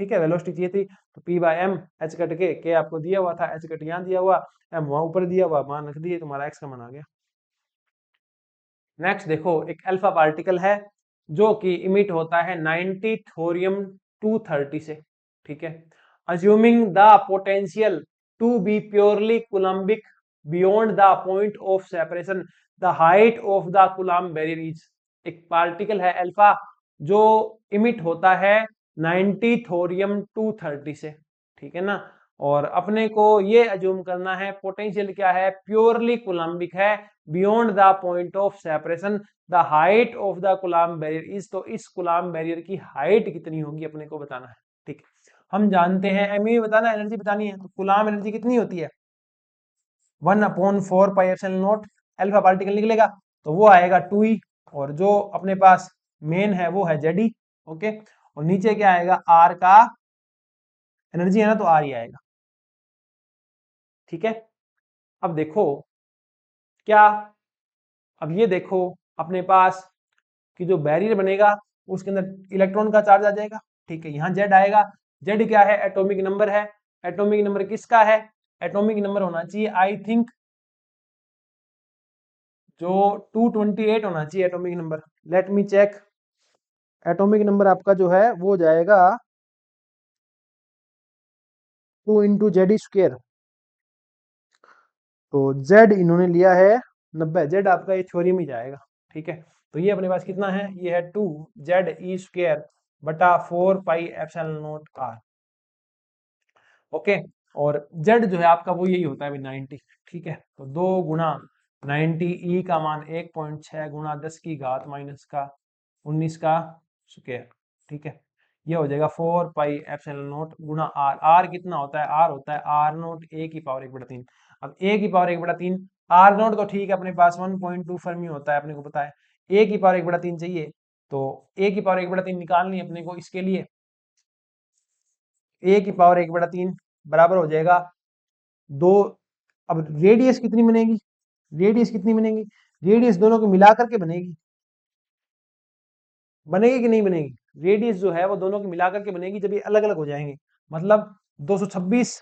ठीक है। वेलोसिटी चाहिए थी तो p by m, h cut के आपको दिया हुआ था, एच कट यहाँ दिया हुआ, एम वहां ऊपर दिया हुआ, मान रख दिए, तुम्हारा एक्स का मान आ गया। नेक्स्ट देखो, एक अल्फा पार्टिकल है जो कि इमिट होता है 90 थोरियम 230 से, ठीक है। Assuming the potential to be purely Coulombic beyond the point of separation, the height of the Coulomb barrier is. एक पार्टिकल है अल्फा जो इमिट होता है 90 थोरियम 230 से, ठीक है ना। और अपने को ये अज्यूम करना है पोटेंशियल क्या है, प्योरली कुलम्बिक है, beyond the point of separation, the height of the कुलाम barrier is. तो इस कुलाम बैरियर की हाइट कितनी होगी अपने को बताना है, ठीक है। हम जानते हैं एमई बताना, एनर्जी बतानी है, तो कुलाम एनर्जी कितनी होती है, 1/4 पाई एप्सिलॉन नॉट। अल्फा पार्टिकल निकलेगा तो वो आएगा 2e, और जो अपने पास मेन है वो है जेड, ओके। और नीचे क्या आएगा, आर का एनर्जी है ना, तो आर ही आएगा, ठीक है। अब देखो क्या, अब ये देखो अपने पास कि जो बैरियर बनेगा उसके अंदर इलेक्ट्रॉन का चार्ज आ जाएगा, ठीक है। यहाँ जेड आएगा, जेड क्या है, एटॉमिक नंबर है। एटॉमिक नंबर किसका है, एटॉमिक नंबर होना चाहिए आई थिंक जो 228 होना चाहिए atomic number, let me check. Atomic number आपका जो है वो जाएगा 2 इंटू जेड स्क्वेयर, तो जेड इन्होंने लिया है 90, जेड आपका ये थ्योरी में जाएगा, ठीक है। तो ये अपने पास कितना है, ये है 2 ZE² बटा 4 pi epsilon naught r, okay. और जेड जो है आपका वो यही होता है 90, ठीक है। तो 2 गुणा 90, ई का मान 1.6 गुणा 10 की घात माइनस का 19 का स्क्वायर, ठीक है। ये हो जाएगा 4 पाई एप्सिलॉन नॉट गुणा आर, आर कितना होता है, आर होता है आर नॉट ए की पावर 1/3। अब ए की पावर 1/3, आर नॉट तो ठीक है अपने पास 1.2 फर्मी होता है, अपने को पता है। ए की पावर 1/3 चाहिए, तो ए की पावर 1/3 निकालनी है अपने को, इसके लिए ए की पावर 1/3 बराबर हो जाएगा 2। अब रेडियस कितनी बनेगी, रेडियस कितनी बनेगी, रेडियस दोनों को मिलाकर के बनेगी, बनेगी कि नहीं बनेगी? रेडियस जो है वो दोनों की मिलाकर के बनेगी जब ये अलग अलग हो जाएंगे। मतलब 226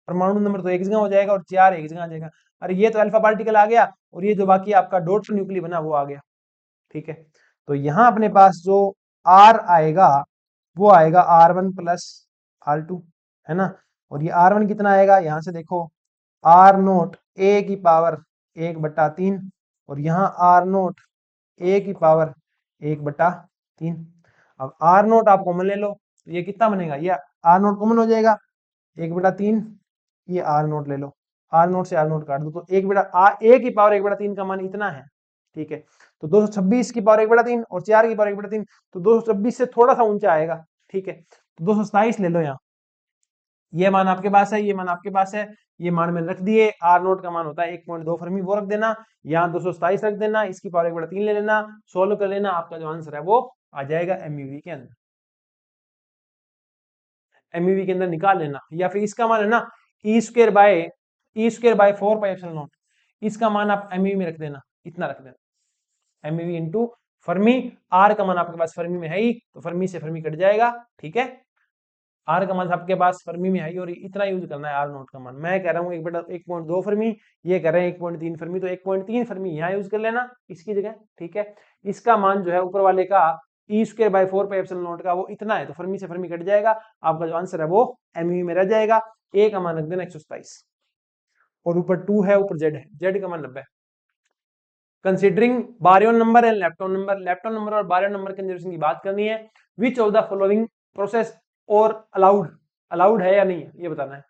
परमाणु नंबर तो एक जगह हो जाएगा और 4 एक जगह आ जाएगा। अरे ये तो अल्फा पार्टिकल आ गया और ये जो बाकी आपका डॉट न्यूक्लियस बना वो आ गया। ठीक है, तो यहां अपने पास जो आर आएगा वो आएगा R1 प्लस R2, है ना। और ये R1 कितना आएगा, यहां से देखो R नोट ए की पावर 1/3 और यहाँ R नोट ए की पावर 1/3। अब R नोट आप कॉमन ले लो तो ये कितना बनेगा, ये R नोट कॉमन हो जाएगा 1/3, ये R नोट ले लो, R नोट से R नोट काट दो तो ए की पावर 1/3 का मान इतना है। ठीक है, तो 226 की पावर 1/3 और 4 की पावर 1/3, तो 226 से थोड़ा सा ऊंचा आएगा। ठीक है, तो 227 ले लो यहाँ, ये मान आपके पास है, ये मान आपके पास है, ये मान मैंने रख दिए। आर नोट का मान होता है 1.2 फर्मी, वो रख देना, यहाँ 227 रख देना, इसकी पावर 1/3 ले लेना, सोल्व कर लेना, आपका जो आंसर है वो आ जाएगा एमयूवी के अंदर। एमयूवी के अंदर निकाल लेना, या फिर इसका मान है ना ई स्क्वायर बाय 4πε0, इसका मान आप एमयूवी में रख देना, इतना रख देना एमयूवी इंटू फर्मी। आर का मान आपके पास फर्मी में है ही, तो फर्मी से फर्मी कट जाएगा। ठीक है, आर का मान आपके पास फर्मी में है और इतना यूज करना है आर नोट का मान। मैं कह रहा हूँ 1/1.2 फर्मी, ये कह रहे हैं 1.3 फर्मी, तो 1.3 फर्मी यहाँ यूज कर लेना इसकी जगह। ठीक है, इसका मान जो है ऊपर वाले का E²/4πε0 का वो इतना है, तो फर्मी से फर्मी कट जाएगा, आपका जो आंसर है वो एमयू में रह जाएगा। ए का मान रख देना 127 और ऊपर 2 है, ऊपर जेड है, जेड का मान 90। Considering baryon number and lepton number, lepton number और बारियन नंबर कंजर्वेशन की बात करनी है। Which of the following process are allowed, allowed है या नहीं है ये बताना है।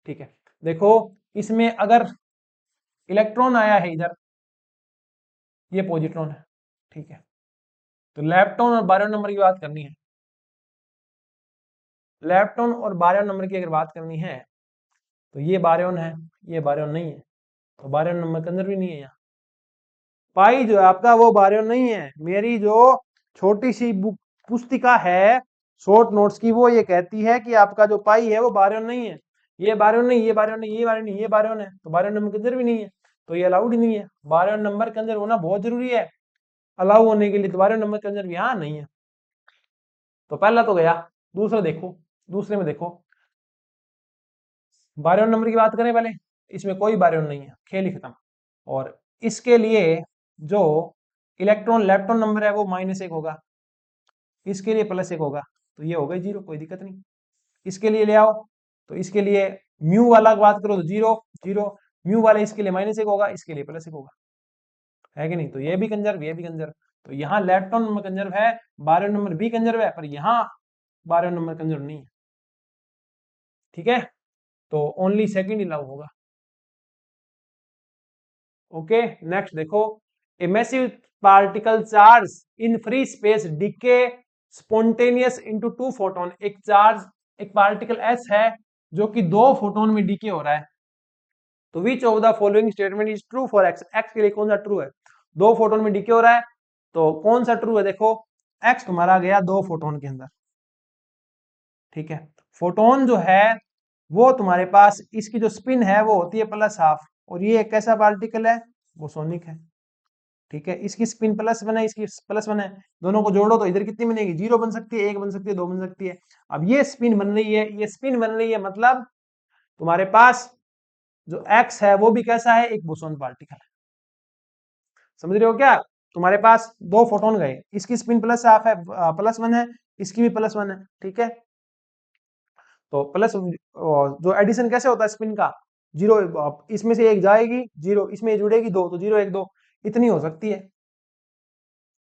ठीक है, देखो इसमें अगर इलेक्ट्रॉन आया है इधर, ये पॉजिट्रॉन है। ठीक है, तो लेप्टोन और बारियन नंबर की बात करनी है। लेप्टोन और बारियन नंबर की अगर बात करनी है तो ये बारियन है, ये बारियन नहीं है, तो बारियन नंबर कंजर्व भी नहीं है यहाँ। पाई जो है आपका वो बारियन नहीं है। मेरी जो छोटी सी बुक पुस्तिका है शॉर्ट नोट्स की, वो ये कहती है कि आपका जो पाई है वो बारियन नहीं है। ये बारियन नहीं, ये बारियन नहीं, ये बारियन नहीं, ये बारियन है, तो बारियन नंबर कंजर्व भी नहीं है, तो ये अलाउड ही नहीं है। बारियन नंबर कंजर्व होना बहुत जरूरी है अलाउ होने के लिए, तो बारियन नंबर कंजर्व यहाँ नहीं है। तो पहला तो गया, दूसरा देखो, दूसरे में देखो बारियन नंबर की बात करें पहले, इसमें कोई बारियन नहीं है, खेल ही खत्म। और इसके लिए जो इलेक्ट्रॉन लेप्टोन नंबर है वो -1 होगा, इसके लिए +1 होगा, तो ये हो गई 0, कोई दिक्कत नहीं। इसके लिए ले आओ, तो इसके लिए म्यू वाला की बात करो तो 0 0, म्यू वाले इसके लिए -1 होगा, इसके लिए +1 होगा, है कि नहीं। तो ये भी कंजर्व, ये भी कंजर्व, तो यहाँ लेप्टोन नंबर कंजर्व है, बारियन नंबर भी कंजर्व है, पर यहाँ बारियन नंबर कंजर्व नहीं है। ठीक है, तो ओनली सेकंड अलाउ होगा। ओके, नेक्स्ट देखो, a massive particle charge in free space decay spontaneous into 2 photon, एक चार्ज, एक पार्टिकल एस है जो कि 2 फोटोन में डीके हो रहा है, तो विच of the following statement is true for x, x के लिए कौन सा ट्रू है, 2 फोटोन में डीके हो रहा है, तो कौन सा ट्रू है, देखो एक्स तुम्हारा गया 2 फोटोन के अंदर। ठीक है, फोटोन जो है वो तुम्हारे पास इसकी जो स्पिन है वो होती है +12 और ये एक कैसा पार्टिकल है, वो सोनिक है। ठीक है, इसकी स्पिन +1 है, इसकी +1 है, दोनों को जोड़ो तो इधर कितनी बनेगी, 0 बन सकती है, 1 बन सकती है, 2 बन सकती है। अब ये स्पिन बन रही है, ये स्पिन बन रही है, मतलब तुम्हारे पास जो एक्स है वो भी कैसा है, एक बोसोन पार्टिकल है। समझ रहे हो क्या, तुम्हारे पास 2 फोटोन गए, इसकी स्पिन +12 है, +1 है, इसकी भी +1 है। ठीक है, तो प्लस जो एडिशन कैसे होता है स्पिन का, 0 इसमें से एक जाएगी 0, इसमें जुड़ेगी 2, तो 0 1 2 इतनी हो सकती है,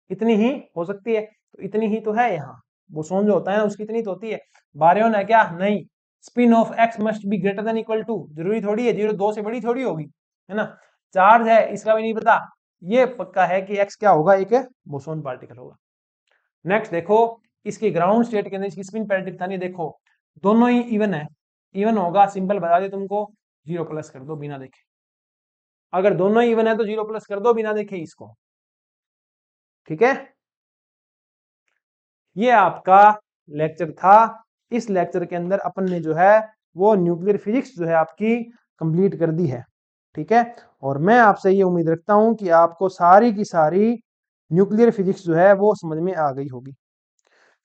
इतनी ही हो सकती है, तो इतनी ही तो है यहाँ। बोसोन जो होता है ना उसकी इतनी तो होती है। बारियन है क्या, नहीं। Spin of x must be greater than equal to, जरूरी थोड़ी है 0 2 से बड़ी थोड़ी होगी, है ना। चार्ज है इसका भी नहीं पता, ये पक्का है कि एक्स क्या होगा, एक बोसोन पार्टिकल होगा। नेक्स्ट देखो, इसकी ग्राउंड स्टेट के अंदर इसकी स्पिन पैरेलल था, नहीं देखो दोनों ही इवन है, इवन होगा सिंपल बता दे तुमको, 0 प्लस कर दो बिना देखे, अगर दोनों ही इवन है तो 0 प्लस कर दो बिना देखे इसको। ठीक है, ये आपका लेक्चर था। इस लेक्चर के अंदर अपन ने जो है वो न्यूक्लियर फिजिक्स जो है आपकी कंप्लीट कर दी है। ठीक है, और मैं आपसे ये उम्मीद रखता हूं कि आपको सारी की सारी न्यूक्लियर फिजिक्स जो है वो समझ में आ गई होगी।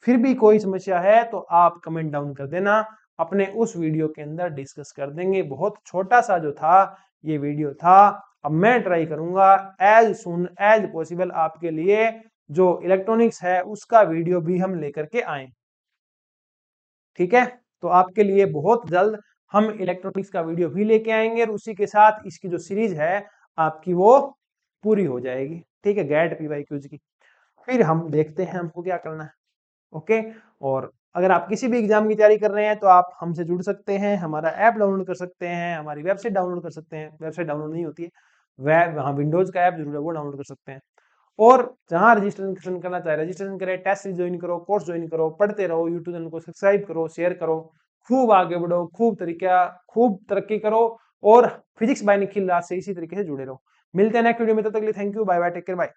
फिर भी कोई समस्या है तो आप कमेंट डाउन कर देना, अपने उस वीडियो के अंदर डिस्कस कर देंगे। बहुत छोटा सा जो था ये वीडियो था। अब मैं ट्राई करूंगा एज सुन एज पॉसिबल आपके लिए जो इलेक्ट्रॉनिक्स है उसका वीडियो भी हम लेकर के आए। ठीक है, तो आपके लिए बहुत जल्द हम इलेक्ट्रॉनिक्स का वीडियो भी लेके आएंगे और उसी के साथ इसकी जो सीरीज है आपकी वो पूरी हो जाएगी। ठीक है, गेट पीवाईक्यूज की। फिर हम देखते हैं हमको क्या करना है। ओके, और अगर आप किसी भी एग्जाम की तैयारी कर रहे हैं तो आप हमसे जुड़ सकते हैं, हमारा ऐप डाउनलोड कर सकते हैं, हमारी वेबसाइट डाउनलोड कर सकते हैं। वेबसाइट डाउनलोड नहीं होती है, वेब हाँ विंडोज का ऐप जरूर है वो डाउनलोड कर सकते हैं। और जहां रजिस्ट्रेशन करना चाहे रजिस्ट्रेशन करें, टेस्ट सीरीज ज्वाइन करो, कोर्स ज्वाइन करो, पढ़ते रहो, यूट्यूब चैनल को सब्सक्राइब करो, शेयर करो, खूब आगे बढ़ो, खूब तरक्की करो और फिजिक्स बाय निखिल राज से इसी तरीके से जुड़े रहो। मिलते हैं नेक्स्ट वीडियो में, तब तक के लिए thank you, bye bye, take care, bye.